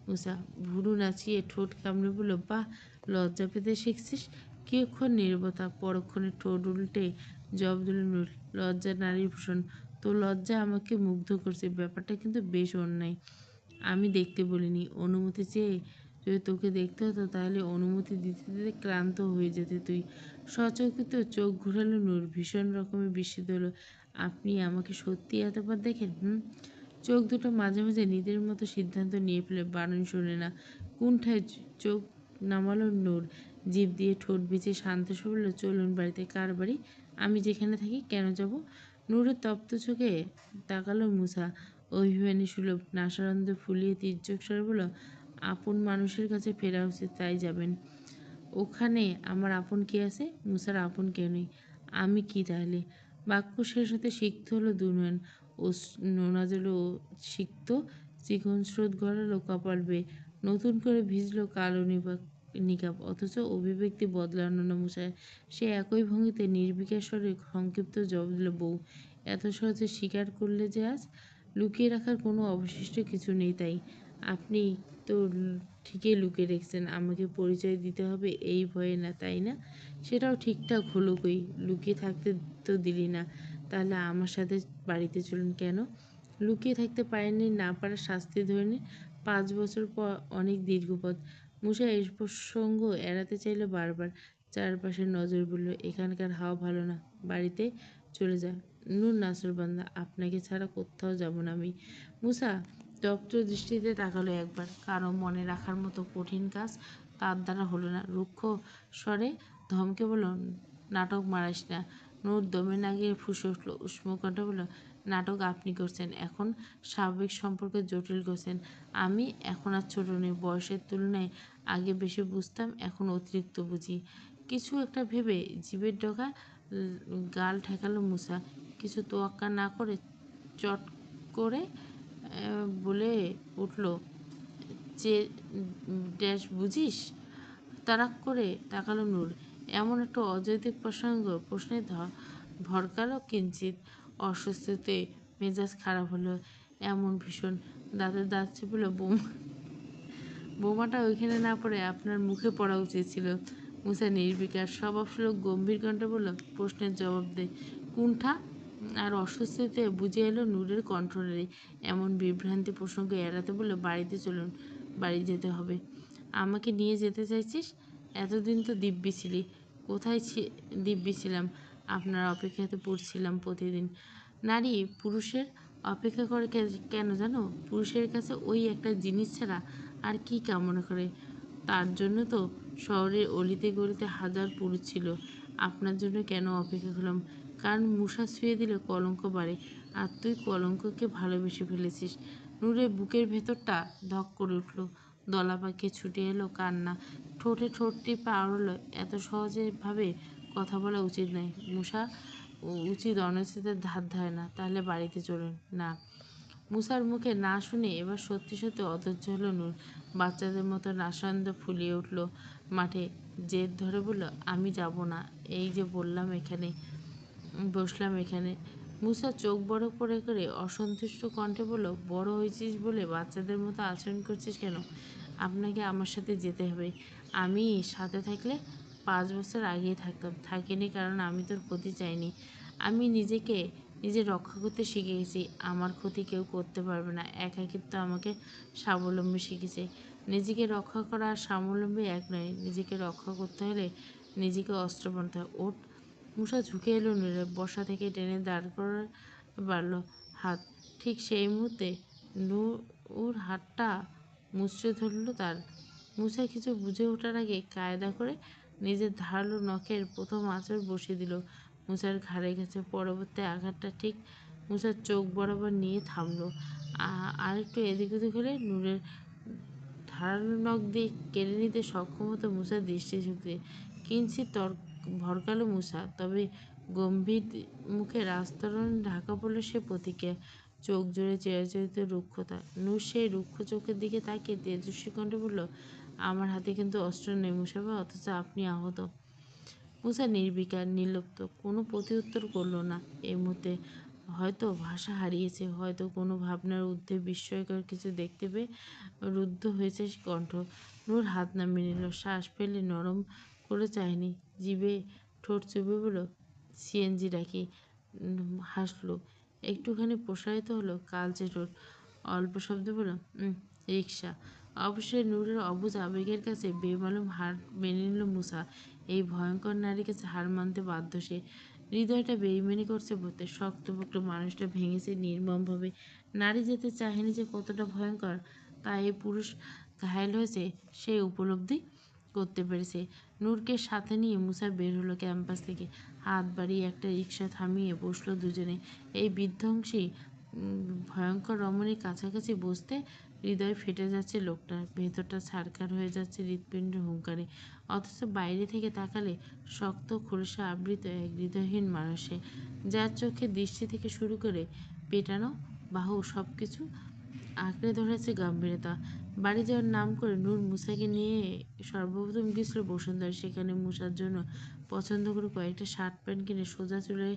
মুসা। ভুরু নাচিয়ে ঠোঁট কামড়ে বলল, বাহ, লজ্জা পেতে শিখছিস। কিয়ক্ষণ নীরবতা, পরক্ষণে ঠোঁট উল্টে জবাব দিল নূর, লজ্জা নারীর ভূষণ। তোর লজ্জা আমাকে মুগ্ধ করছে। ব্যাপারটা কিন্তু বেশ অন্যায়। আমি দেখতে বলিনি। অনুমতি চেয়ে যদি তোকে দেখতে হতো তাহলে অনুমতি দিতে দিতে ক্লান্ত হয়ে যেতে তুই। সচকিত চোখ ঘুরালো নূর, ভীষণ রকমের বিস্মিত হলো। আপনি আমাকে সত্যি এতবার দেখেন? চোখ দুটো মাঝে মাঝে নিজের মতো সিদ্ধান্ত নিয়ে ফেলে, বারণ শোনে না। কুণ্ঠায় চোখ নামালো নূর, জিভ দিয়ে ঠোঁট ভিজে শান্ত স্বরে বলল, চলুন বাড়িতে। কার বাড়ি? আমি যেখানে থাকি। কেন যাব? নূরের তপ্ত চোখে তাকালো মুসা, অভিমানী সুলভ নাসারন্ধ ফুলিয়ে তির্যক স্বরে বলল, আপন মানুষের কাছে ফেরা উচিত, তাই যাবেন? ওখানে আমার আপন কে আছে? মুসার আপন কেউ নেই। আমি কি তাহলে? বাক্য শেষ হতে সিক্ত হলো দুনয়ন, ও নোনা জলো সিক্ত, চিকন স্রোত গড়ালো কপাল বেয়ে, নতুন করে ভিজলো কালো নিকাব। অথচ অভিব্যক্তি বদলানো না মুসায়। সে একই ভঙ্গিতে নির্বিকার স্বরে সংক্ষিপ্ত জবাব দিল, বউ। এত সহজে স্বীকার করলে যে আজ? লুকিয়ে রাখার কোনো অবশিষ্ট কিছু নেই তাই? আপনি তো ঠিকই লুকিয়ে রেখেছেন, আমাকে পরিচয় দিতে হবে এই ভয়ে না, তাই না? সেটাও ঠিকঠাক হলো কই, লুকিয়ে থাকতে তো দিলি না। তাহলে আমার সাথে বাড়িতে চলুন। কেন? লুকিয়ে থাকতে পারেননি, না পারার শাস্তি ধরে নিন। 5 বছর পর অনেক দীর্ঘ পথ। মুসা এই প্রসঙ্গ এড়াতে চাইল বারবার। চারপাশে নজর বলল, এখানকার হাওয়া ভালো না, বাড়িতে চলে যা। নূর নাছোড়বান্দা, আপনাকে ছাড়া কোথাও যাব না আমি। মুসা তপ্ত দৃষ্টিতে তাকালো একবার। কারো মনে রাখার মতো কঠিন কাজ তার দ্বারা হলো না। রুক্ষ স্বরে ধমকে বলল, নাটক মারাইস না। নূর দমে না গিয়ে ফুঁসে উঠল, উষ্ণ কণ্ঠে বলল, নাটক আপনি করছেন, এখন স্বাভাবিক সম্পর্কে জটিল করছেন। আমি এখন আর ছোট নেই, বয়সের তুলনায় আগে বেশি বুঝতাম, এখন অতিরিক্ত বুঝি। কিছু একটা ভেবে জিভের ডগা গাল ঠেকালো মুসা। কিছু তোয়াক্কা না করে চট করে বলে উঠল, যে ড্যাশ বুঝিস? তাড়াক করে তাকালো নূর। এমন একটা অযৌক্তিক প্রশ্নে ভরকালো কিঞ্চিত। অস্বস্তিতে মেজাজ খারাপ হলো, এমন ভীষণ। দাঁতে দাঁত চেপে বোমাটা ওইখানে না পড়ে আপনার মুখে পড়া উচিত ছিল। মুসা নির্বিকার স্বভাবসুলভ গম্ভীর কণ্ঠে বলল, প্রশ্নের জবাব দে। কুণ্ঠা আর অস্বস্তিতে বুঝে এলো নূরের কণ্ঠনালী। এমন বিভ্রান্তি প্রসঙ্গ এড়াতে বলল, বাড়িতে চলুন। বাড়ি যেতে হবে? আমাকে নিয়ে যেতে চাইছিস? এতদিন তো দিব্যি ছিলি। কোথায় দিব্যি ছিলাম? আপনার অপেক্ষাতে পড়ছিলাম প্রতিদিন। নারী পুরুষের অপেক্ষা করে কেন জানো? পুরুষের কাছে ওই একটা জিনিস ছাড়া আর কি কামনা করে? তার জন্য তো শহরের অলিতে গলিতে হাজার পুরুষ ছিল। আপনার জন্য কেন অপেক্ষা করলাম? কারণ মুসা ছুঁয়ে দিলে কলঙ্ক বাড়ে, আর তুই কলঙ্ককে ভালোবেসে ফেলেছিস। নূরের বুকের ভেতরটা ধক করে উঠল, দলা পাকিয়ে ছুটে এলো কান্না। ঠোঁটে ঠোঁট টিপে আওড়ালো, এত সহজে ভাবে কথা বলা উচিত নয় মুসা, উচিত অনুচিতের ধার ধারে না। তাহলে বাড়িতে চলুন। না। মুসার মুখে না শুনে এবার সত্যি সত্যি অধৈর্য হলো নূর। বাচ্চাদের মতো নাসান্দ ফুলিয়ে উঠল মাঠে, জেদ ধরে বলল, আমি যাব না। এই যে বললাম, এখানে বসলাম এখানে। মুসা চোখ বড় করে করে অসন্তুষ্ট কণ্ঠে বলল, বড় হয়েছিস বলে বাচ্চাদের মতো আচরণ করছিস কেন? আপনাকে আমার সাথে যেতে হবে। আমি সাথে থাকলে 5 বছর আগেই থাকতাম। থাকিনি কারণ আমি তোর ক্ষতি চাইনি। আমি নিজে রক্ষা করতে শিখে গেছি। আমার ক্ষতি কেউ করতে পারবে না। একাকিত্ব আমাকে স্বাবলম্বী শিখেছে। নিজেকে রক্ষা করা আর স্বাবলম্বী এক নয়। নিজেকে রক্ষা করতে হলে নিজেকে অস্ত্র বানাতে হয়। ওঠ। মুসা ঝুঁকে এলো নীরব, বসা থেকে টেনে দাঁড় করার বাড়ল হাত। ঠিক সেই মুহূর্তে ওর হাতটা মুচড়ে ধরল তার। মুসা কিছু বুঝে ওঠার আগে কায়দা করে নিজের ধারালো নখের প্রথম আঁচড় বসিয়ে দিল মুসার ঘাড়ের কাছে। পরবর্তী আঘাতটা ঠিক মুসার চোখ বরাবর নিয়ে থামল। আরেকটু এদিক ওদিক হলে নূরের ধারালো নখ দিয়ে কেড়ে নিতে সক্ষম হতো মুসার দৃষ্টিশক্তি। কিঞ্চিত ভরকালো মুসা, তবে গম্ভীর মুখে রাজতরণ ঢাকা পড়ল সে প্রতিক্রিয়া। চোখ জুড়ে চিরাচরিত রুক্ষতা। নূর সেই রুক্ষ চোখের দিকে তাকিয়ে তেজস্বী কণ্ঠে বলল, আমার হাতে কিন্তু অস্ত্র নেই মুসাফা, অথচ আপনি আহত। মুসা নির্বিকার, নির্লিপ্ত, কোনো প্রতিউত্তর করল না এই মুহূর্তে। হয়তো ভাষা হারিয়েছে, হয়তো কোনো ভাবনার ঊর্ধ্বে বিস্ময়কর কিছু দেখতে পেয়ে রুদ্ধ হয়েছে কণ্ঠ। নূর হাত নামিয়ে নিল, শ্বাস ফেলে নরম করে চায়নি, জিভে ঠোঁট চুপে বলল, সিএনজি ডাকি। হাসলো, একটুখানি প্রসারিত হলো কালচে ঠোঁট। অল্প শব্দে বলল, রিক্সা। অবশ্যই নূরের অবুঝ আবেগের কাছে বেমালুম হার মেনে নিল মুসা। এই ভয়ঙ্কর নারীর কাছে হার মানতে বাধ্য সে। হৃদয়টা বেইমানি করছে বলতে শক্তপোক্ত মানুষটা ভেঙেছে নির্মমভাবে। নারী যেতে চাহেনি যে কতটা ভয়ঙ্কর তা এই পুরুষ ঘায়েল হয়েছে সেই উপলব্ধি করতে পেরেছে। নূরকে সাথে নিয়ে মুসা বের হলো ক্যাম্পাস থেকে। হাত বাড়িয়ে একটা রিক্সা থামিয়ে বসলো দুজনে। এই বিধ্বংসী ভয়ঙ্কর রমণীর কাছাকাছি বসতে হৃদয় ফেটে যাচ্ছে লোকটার। ভেতরটা ছারখার হয়ে যাচ্ছে হৃৎপিণ্ডের হুঙ্কারে। অথচ বাইরে থেকে তাকালে শক্ত খোলসা আবৃত এক হৃদয়হীন মানুষে, যার চোখে দৃষ্টি থেকে শুরু করে পেটানো বাহু সব কিছু আঁকড়ে ধরেছে গম্ভীরতা। বাড়ি যাওয়ার নাম করে নূর মুসাকে নিয়ে সর্বপ্রথম গেছিল বসুন্ধরা। সেখানে মুসার জন্য পছন্দ করে কয়েকটা শার্ট প্যান্ট কিনে সোজা চলে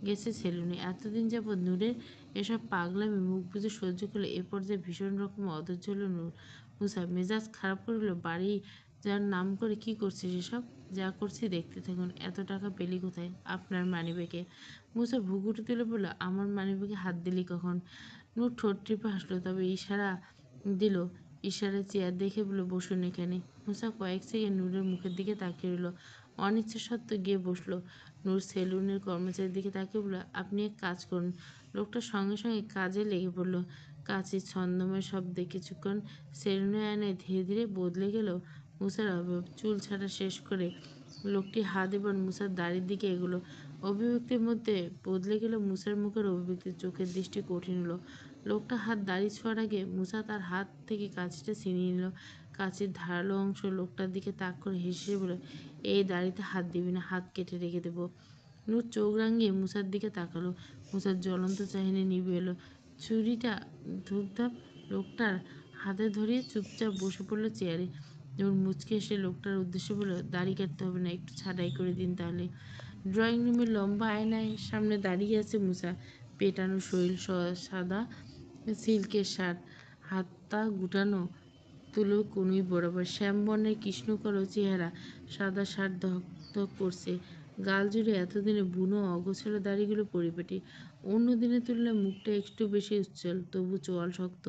গেছে সেলুনে। এতদিন যাবৎ নূরের এসব পাগলামি মুখ বুজে সহ্য করলে এ পর্যায়ে ভীষণ রকম অধৈর্য হলো নূর। মুসা মেজাজ খারাপ করলো। বাড়ি যার নাম করে কি করছিস এসব? যা করছি দেখতে থাকুন। এত টাকা পেলি কোথায়? আপনার মানিব্যাগে। মুসা ভুগুটি তুলে বলল, আমার মানিব্যাগে হাত দিলি কখন? নূর ঠোঁট টিপে হাসলো, তবে ইশারা দিল। ইশারায় চেয়ার দেখে বলল, বসুন এখানে। মুসা কয়েক সেকেন্ড নূরের মুখের দিকে তাকিয়ে রইল। অনিচ্ছা সত্ত্বেও গিয়ে বসলো। নূর সেলুনের কর্মচারীর দিকে তাকিয়ে বলল, আপনি এক কাজ করুন। লোকটা সঙ্গে সঙ্গে কাজে লেগে পড়ল। কাঁচির ছন্দময় শব্দে কিছুক্ষণ সেলুনের আয়নায় ধীরে ধীরে বদলে গেল মুসার অবয়ব। চুল ছাড়া শেষ করে লোকটি হাত এবার মুসার দাড়ির দিকে এগুলো। অভিব্যক্তির মধ্যে বদলে গেল মুসার মুখের অভিব্যক্তি। চোখের দৃষ্টি কঠিন হলো। লোকটা হাত দাড়ি ছোঁয়ার আগে মুসা তার হাত থেকে কাঁচিটা ছিনিয়ে নিল। কাঁচির ধারালো অংশ লোকটার দিকে তাক করে হেসে বলল, এই দাড়িতে হাত দিবি না, হাত কেটে রেখে দেবো। নূর চোখ রাঙিয়ে মুসার দিকে তাকালো। মুসার জ্বলন্ত চাহিনি নিভে এলো। ছুরিটা ধূপধাপ লোকটার হাতে ধরিয়ে চুপচাপ বসে পড়লো চেয়ারে। নূর মুচকে এসে লোকটার উদ্দেশ্যে বলল, দাড়ি কাটতে হবে না, একটু ছাঁটাই করে দিন তাহলে। ড্রয়িং রুমের লম্বা আয়নায় সামনে দাঁড়িয়ে আছে মুসা। পেটানো শরীর, সাদা সিল্কের শার্ট, হাতটা গুটানো তুলো কনুই বরাবর, শ্যামবর্ণের কৃষ্ণকালো চেহারা, সাদা শার্ট ধক ধক করছে। গাল জুড়ে এতদিনে বুনো অগোছালো দাড়িগুলো পরিপাটি। অন্য দিনের তুলনায় মুখটা একটু বেশি উজ্জ্বল, তবু চোয়াল শক্ত।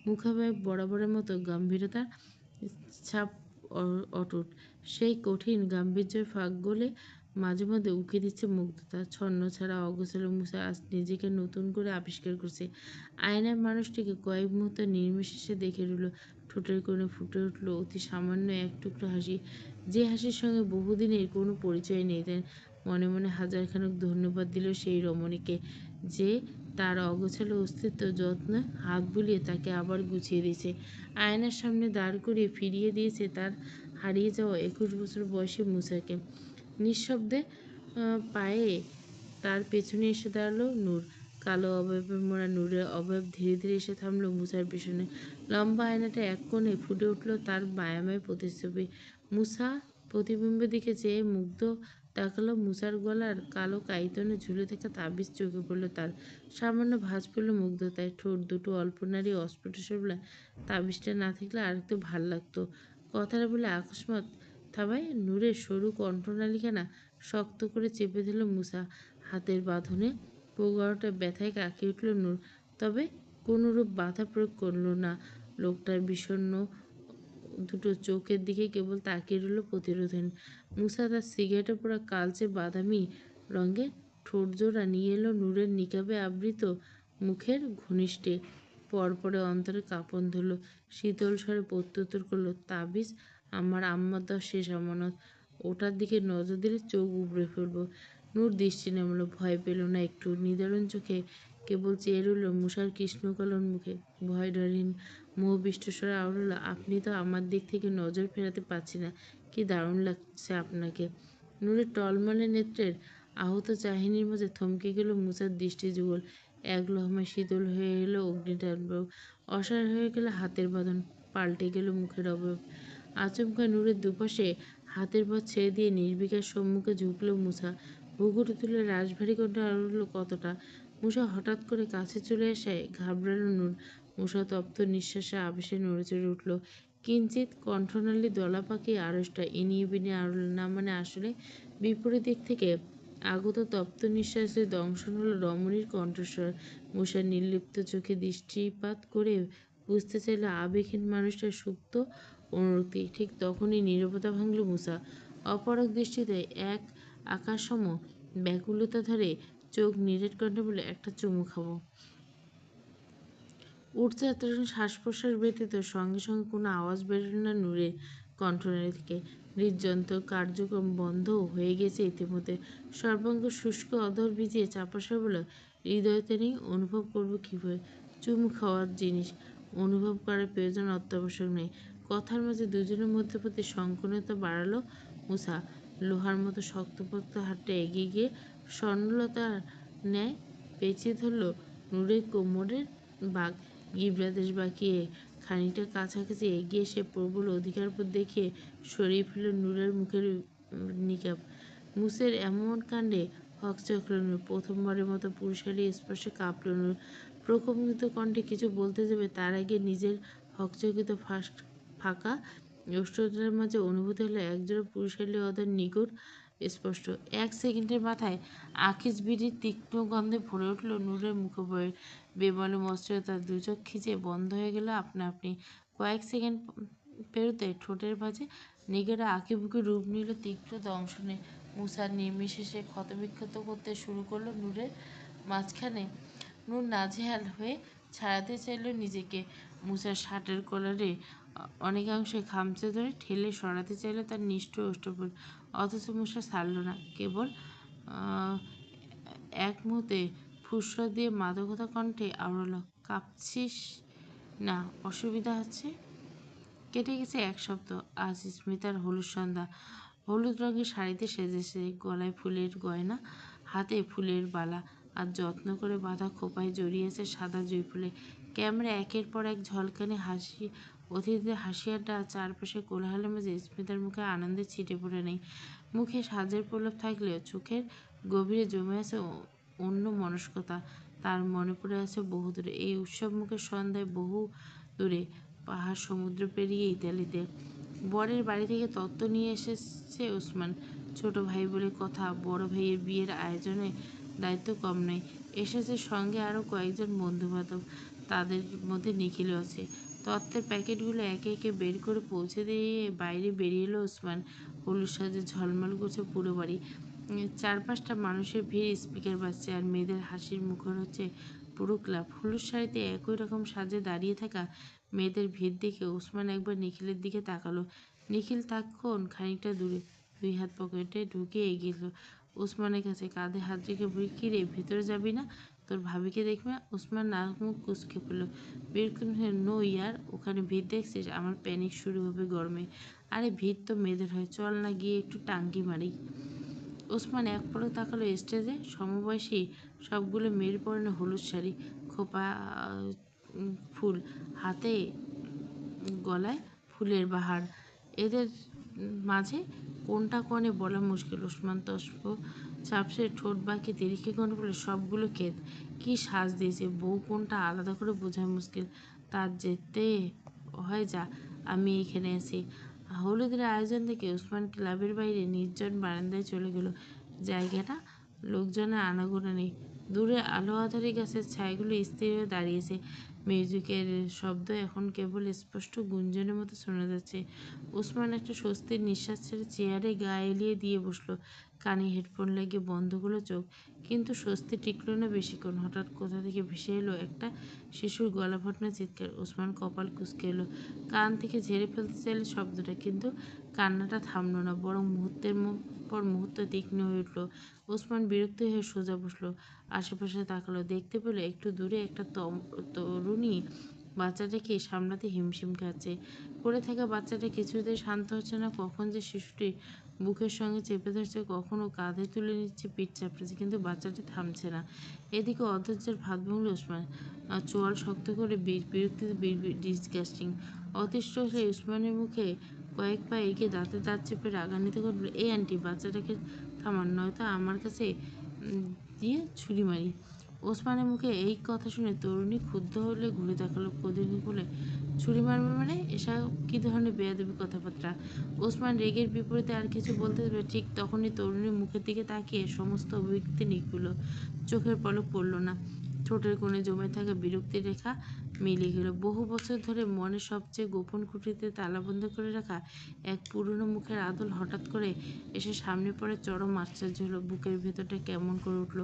মুখাবয়ব বরাবরের মতো গম্ভীরতার ছাপ অটুট। সেই কঠিন গাম্ভীর্যের ফাঁক গলে মাঝে মধ্যে উকি দিচ্ছে মুগ্ধতা। ছন্ন ছাড়া অগোছালো মুসা আজ নিজেকে নতুন করে আবিষ্কার করছে। আয়নায় মানুষটিকে কয়েক মুহূর্ত নির্বিশেষে দেখে রইল। ঠোঁটের কোণে ফুটে উঠল অতি সামান্য এক টুকরো হাসি, যে হাসির সঙ্গে বহুদিনের কোনো পরিচয় নেই তার। মনে মনে হাজারখানেক ধন্যবাদ দিল সেই রমণীকে, যে তার অগোছালো অস্তিত্ব যত্নে হাত বুলিয়ে তাকে আবার গুছিয়ে দিয়েছে। আয়নার সামনে দাঁড় করিয়ে ফিরিয়ে দিয়েছে তার হারিয়ে যাওয়া 21 বছর বয়সী মুসাকে। নিঃশব্দে পায়ে তার পেছনে এসে দাঁড়ালো নূর। কালো অবয়বে মোড়া নূরের অবয়ব ধীরে ধীরে এসে থামলো মুসার পেছনে। লম্বা আয়নাটা এক কোণে ফুটে উঠল তার মায়াময় প্রতিচ্ছবি। মুসা প্রতিবিম্বের দিকে চেয়ে মুগ্ধ তাকালো। মুসার গলার কালো কাইতনে ঝুলে থাকা তাবিজ চোখে পড়ল তার। সামান্য ভাঁজ পড়ল মুগ্ধতায়। ঠোঁট দুটো অল্প নারী অস্ফুট বলে, তাবিজটা না থাকলে আর একটু ভাল লাগতো। কথাটা বলে আকস্মাৎ থাবায় নূরের সরু কণ্ঠনালিখানা শক্ত করে চেপে ধরল মুসা। হাতের বাঁধনে প্রগাঢ়টা ব্যথায় কাঁকিয়ে উঠল নূর, তবে কোনোরূপ বাধা প্রয়োগ করল না। লোকটার বিষণ্ণ দুটো চোখের দিকে কেবল তাকিয়ে রইল প্রতিরোধহীন। মুসা তার সিগারেটে পোড়া কালচে বাদামি রঙের ঠোঁটজোড়া নিয়ে এলো নূরের নিকাবে আবৃত মুখের ঘনিষ্ঠে। পরপরে অন্তরে কাঁপন ধরল। শীতল স্বরে প্রত্যুত্তর করল, তাবিজ আমার আম্মার দেওয়া শেষ আমানত। ওটার দিকে নজর দিলে চোখ উপড়ে ফেলব। নূর দৃষ্টি নামালো, ভয় পেল না একটু। নিদারুণ চোখে কেবল চেয়ে রইল মুসার কৃষ্ণকালন মুখে। ভয় ডরহীন মোহবিষ্ট স্বরে আওড়াল, আপনি তো আমার দিক থেকে নজর ফেরাতে পারছি না। কি দারুণ লাগছে আপনাকে। নূরের টলমলে নেত্রের আহত চাহিনির মাঝে থমকে গেল মুসার দৃষ্টি যুগল। এক লহমায় শীতল হয়ে এলো অগ্নিটানব। অসাড় হয়ে গেল হাতের বাঁধন, পাল্টে গেল মুখের অবয়ব। আচমকা নূরের দুপাশে হাতের পর ছেড়ে দিয়ে নির্বিকার সম্মুখে ঝুঁকল মুসা। ভুগুটি তুলে রাশভারী কণ্ঠে আওড়াল, কতটা। মুসা হঠাৎ করে কাছে চলে আসায় ঘাবড়ালো নূর। মুসা তপ্ত নিঃশ্বাসে আবেশে নড়েচড়ে উঠল। কিঞ্চিত কণ্ঠনালী দলা পাকিয়ে আড়ষ্টা ইনিয়ে বিনিয়ে আওড়াল, না মানে আসলে। বিপরীত দিক থেকে আগত তপ্ত নিঃশ্বাসে দংশন হলো রমণীর কণ্ঠস্বর। মুসা নির্লিপ্ত চোখে দৃষ্টিপাত করে বুঝতে চাইল আবেগহীন মানুষটার সুপ্ত অনুরক্তি। ঠিক তখনই নীরবতা ভাঙল মুসা। অপরাগ দৃষ্টিতে এক আকাশসম ব্যাকুলতা ধরে চোখ নিরেট কণ্ঠে বলে, একটা চুমু খাবো। উঠতে এতক্ষণ শ্বাস-প্রশ্বাস ব্যতীত সঙ্গে সঙ্গে কোনো আওয়াজ বেরোল না নূরের কণ্ঠনালী থেকে। হৃদযন্ত্র কার্যক্রম বন্ধ হয়ে গেছে ইতিমধ্যে। সর্বাঙ্গ শুষ্ক অধর ভিজিয়ে চাপাসা বলল, হৃদয়তে নেই, অনুভব করবো কীভাবে? চুমু খাওয়ার জিনিস অনুভব করার প্রয়োজন অত্যাবশ্যক নেই। কথার মাঝে দুজনের মধ্যে প্রতি সংকীর্ণতা বাড়ালো মুসা। লোহার মতো শক্তপোক্ত হাতটা এগিয়ে গিয়ে স্বর্ণলতার ন্যায় পেঁচিয়ে ধরল নূরের কোমরের বাঁক। গিরিবাদেশ বাঁকিয়ে খানিকটা কাছাকাছি এগিয়ে এসে প্রবল অধিকারবোধ দেখিয়ে সরিয়ে ফেলল নূরের মুখের নিকাব। মুসের এমন কাণ্ডে হকচকিত নূর। প্রথমবারের মতো পুরুষালী স্পর্শে কাঁপল নূর। প্রকম্পিত কণ্ঠে কিছু বলতে যাবে তার আগে নিজের হকচকিত ফাঁকা ওষ্ঠটার মাঝে অনুভূতি হলো একজোড়া পুরুষালী অধর নিকট স্পষ্ট। এক সেকেন্ডের মাথায় আকিস বিড়ির তীক্ষ্ণ গন্ধে ভরে উঠল নূরের মুখবয়র। বেমালুম অস্থিরতা দুচোখ খিচে বন্ধ হয়ে গেল আপনা আপনি। কয়েক সেকেন্ড পেরোতে ঠোঁটের ভাঁজে নিগড়ে আঁকিবুকি রূপ নিল তীব্র দংশনে। মুসা নির্বিশেষে ক্ষতবিক্ষত করতে শুরু করলো নূরের মাঝখানে। নূর নাজেহাল হয়ে ছাড়াতে চাইল নিজেকে। মুসার শার্টের কলারে অনেকাংশে খামচে ধরে ঠেলে সরাতে চাইল তার নিষ্ঠুর ওষ্ঠপ্রল। অথচ মুসা ছাড়ল না। কেবল এক মুহূর্তে ফুসফুস দিয়ে মাদকতা কণ্ঠে আওড়ালো, কাঁপছিস না? অসুবিধা হচ্ছে? কেটে গেছে এক সপ্তাহ। আজ স্মিতার হলুদ সন্ধ্যা। হলুদ রঙের শাড়িতে সেজেছে, গলায় ফুলের গয়না, হাতে ফুলের বালা, আর যত্ন করে বাঁধা খোঁপায় জড়িয়েছে সাদা জুঁই ফুলে। ক্যামেরা একের পর এক ঝলকানি হাসি, অতিথিদের হাসি আড্ডা, চারপাশে কোলাহলের মাঝে স্মিতার মুখে আনন্দের ছিটে পড়ে নেই। মুখে সাজের প্রলেপ থাকলেও চোখের গভীরে জমে আছে অন্য মনস্কতা। তার মনে পড়ে আছে বহু দূরে, এই উৎসবমুখর সন্ধ্যায়, বহু দূরে, পাহাড় সমুদ্র পেরিয়ে ইতালিতে। বরের বাড়ি থেকে তত্ত্ব নিয়ে এসেছে ওসমান। ছোট ভাই বলে কথা, বড় ভাইয়ের বিয়ের আয়োজনে দায়িত্ব কম নয়। এসেছে সঙ্গে আরও কয়েকজন বন্ধুবান্ধব, তাদের মধ্যে নিখিলও আছে। তত্ত্বের প্যাকেটগুলো একে একে বের করে পৌঁছে দিয়ে বাইরে বেরিয়ে এলো ওসমান। হলুদ সাজে ঝলমল করছে পুরো বাড়ি। চারপাশটা মানুষের ভিড়, স্পিকার বাজছে, আর মেয়েদের হাসির মুখর হচ্ছে পুরো ক্লাব। হলুদ শাড়িতে একই রকম সাজে দাঁড়িয়ে থাকা মেয়েদের ভিড় দেখে ওসমান একবার নিখিলের দিকে তাকালো। নিখিল তখন খানিকটা দূরে, দুই হাত পকেটে ঢুকে এগিয়ে এলো ওসমানের কাছে, কাঁধে হাত রেখে বলি, কি রে, ভেতরে যাবি না? তোর ভাবিকে দেখবে। ওসমান নাক মুখ কুঁচকে ফেলল। বিরক্ত নো ইয়ার, ওখানে ভিড় দেখছিস? আমার প্যানিক শুরু হবে গরমে। আরে ভিড় তো মেয়েদের হয়, চল না গিয়ে একটু টাঙ্কি মারি। ওসমান এক পলক তাকালো স্টেজে। সমবয়সী সবগুলো মেয়ের পরনে হলুদ শাড়ি, খোঁপা ফুল, হাতে গলায় ফুলের বাহার। এদের মাঝে কোনটা কনে বলা মুশকিল। ওসমান তস্প চাপসে ঠোঁট বাঁকে তিরিক্ষে কণ্ঠে বলে, সবগুলো ক্ষেত। কি সাজ দিয়েছে, বউ কোনটা আলাদা করে বোঝা মুশকিল। তার যেতে হয় যা, আমি এখানে আছি। হলুদের আয়োজন দেখে ওসমান ক্লাবের বাইরে নির্জন বারান্দায় চলে গেল। জায়গাটা লোকজনের আনাগোনা নেই। দূরে আলো আঁধারি গাছের ছায়াগুলো স্থির হয়ে দাঁড়িয়েছে। মিউজিকের শব্দ এখন কেবল স্পষ্ট গুঞ্জনের মতো শোনা যাচ্ছে। ওসমান একটা স্বস্তির নিঃশ্বাস ছেড়ে চেয়ারে গা এলিয়ে দিয়ে বসলো। কানে হেডফোন লাগিয়ে বন্ধ করলো চোখ। কিন্তু স্বস্তি টিকল না বেশিক্ষণ। হঠাৎ কোথা থেকে ভেসে এলো একটা শিশুর গলা ফাটানো চিৎকার। ওসমান কপাল কুঁচকে এলো। কান থেকে ঝেড়ে ফেলতে চাইলে শব্দটা, কিন্তু কান্নাটা থামল না, বরং মুহূর্তের পর মুহূর্ত তীক্ষ্ণ হয়ে উঠল। ওসমান বিরক্ত হয়ে সোজা বসলো। আশেপাশে তাকালো। দেখতে পেল একটু দূরে একটা তরুণী বাচ্চাটাকে সামলাতে হিমশিম খাচ্ছে। পড়ে থাকা বাচ্চাটা কিছুতেই শান্ত হচ্ছে না। কখন যে শিশুটি বুকের সঙ্গে চেপে ধরছে, কখনো কাঁধে তুলে নিচ্ছে, পিঠ চাপড়েছে, কিন্তু বাচ্চাটি থামছে না। এদিকে অধৈর্যের ভাত ভাঙল ওসমান। চোয়াল শক্ত করে বিরক্তিতে ডিসগাস্টিং। অতিষ্ঠ হয়ে ওসমানের মুখে কয়েক পা এগিয়ে দাঁতে দাঁত চেপে রাগান্বিত করে বলল, এই আন্টি, বাচ্চাটাকে থামান, নয়তো আমার কাছে দিয়ে ছুরি মারি। ওসমানের মুখে এই কথা শুনে তরুণী ক্ষুব্ধ হলে ঘুরে তাকালো। প্রতিদিন বলে, ছুরি মারবে মানে? এসব কী ধরনের বেয়াদবি কথাবার্তা? ওসমান রেগের বিপরীতে আর কিছু বলতে যাবে, ঠিক তখনই তরুণীর মুখের দিকে তাকিয়ে সমস্ত অভিব্যক্তি নিভল। চোখের পলক পড়ল না। ঠোঁটের কোণে জমে থাকা বিরক্তি রেখা মিলিয়ে গেল। বহু বছর ধরে মনের সবচেয়ে গোপন খুঁটিতে তালাবন্ধ করে রাখা এক পুরনো মুখের আদল হঠাৎ করে এসে সামনে পড়ে চরম আশ্চর্য হলো। বুকের ভেতরটা কেমন করে উঠল।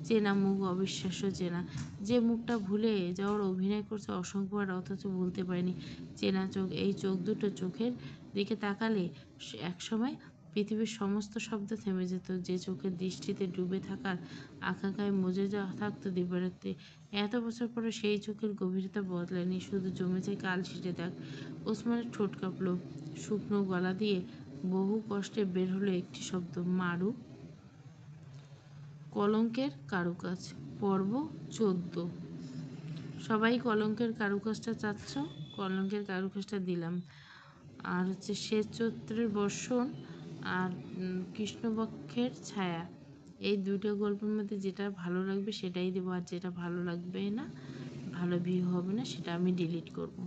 চেনা মুখ, অবিশ্বাস্য চেনা, যে মুখটা ভুলে যাওয়ার অভিনয় করছে অসংখ্যবার অথচ ভুলতে পারেনি। চেনা চোখ, এই চোখ দুটো চোখের দিকে তাকালে একসময় পৃথিবীর সমস্ত শব্দ থেমে যেত। যে চোখের দৃষ্টিতে ডুবে থাকার আকাঙ্ক্ষায় মজে যাওয়া থাকতো দিবারাত্রি। এত বছর পরে সেই চোখের গভীরতা বদলায়নি, শুধু জমেছে কালশিটে দাগ। ওসমানের ঠোঁট কাঁপল। শুকনো গলা দিয়ে বহু কষ্টে বের হলো একটি শব্দ, মারু। কলঙ্কের কারুকাজ, পর্ব 14। সবাই কলঙ্কের কারুকাজটা চাচ্ছ? কলঙ্কের কারুকাজটা দিলাম। আর শ্বেত চৈত্রের বর্ষণ আর কৃষ্ণপক্ষের ছায়া, এই দুটো গল্পের মধ্যে যেটা ভালো লাগবে সেটাই দেবো, আর যেটা ভালো লাগবে না, ভালো ভিউ হবে না, সেটা আমি ডিলিট করব।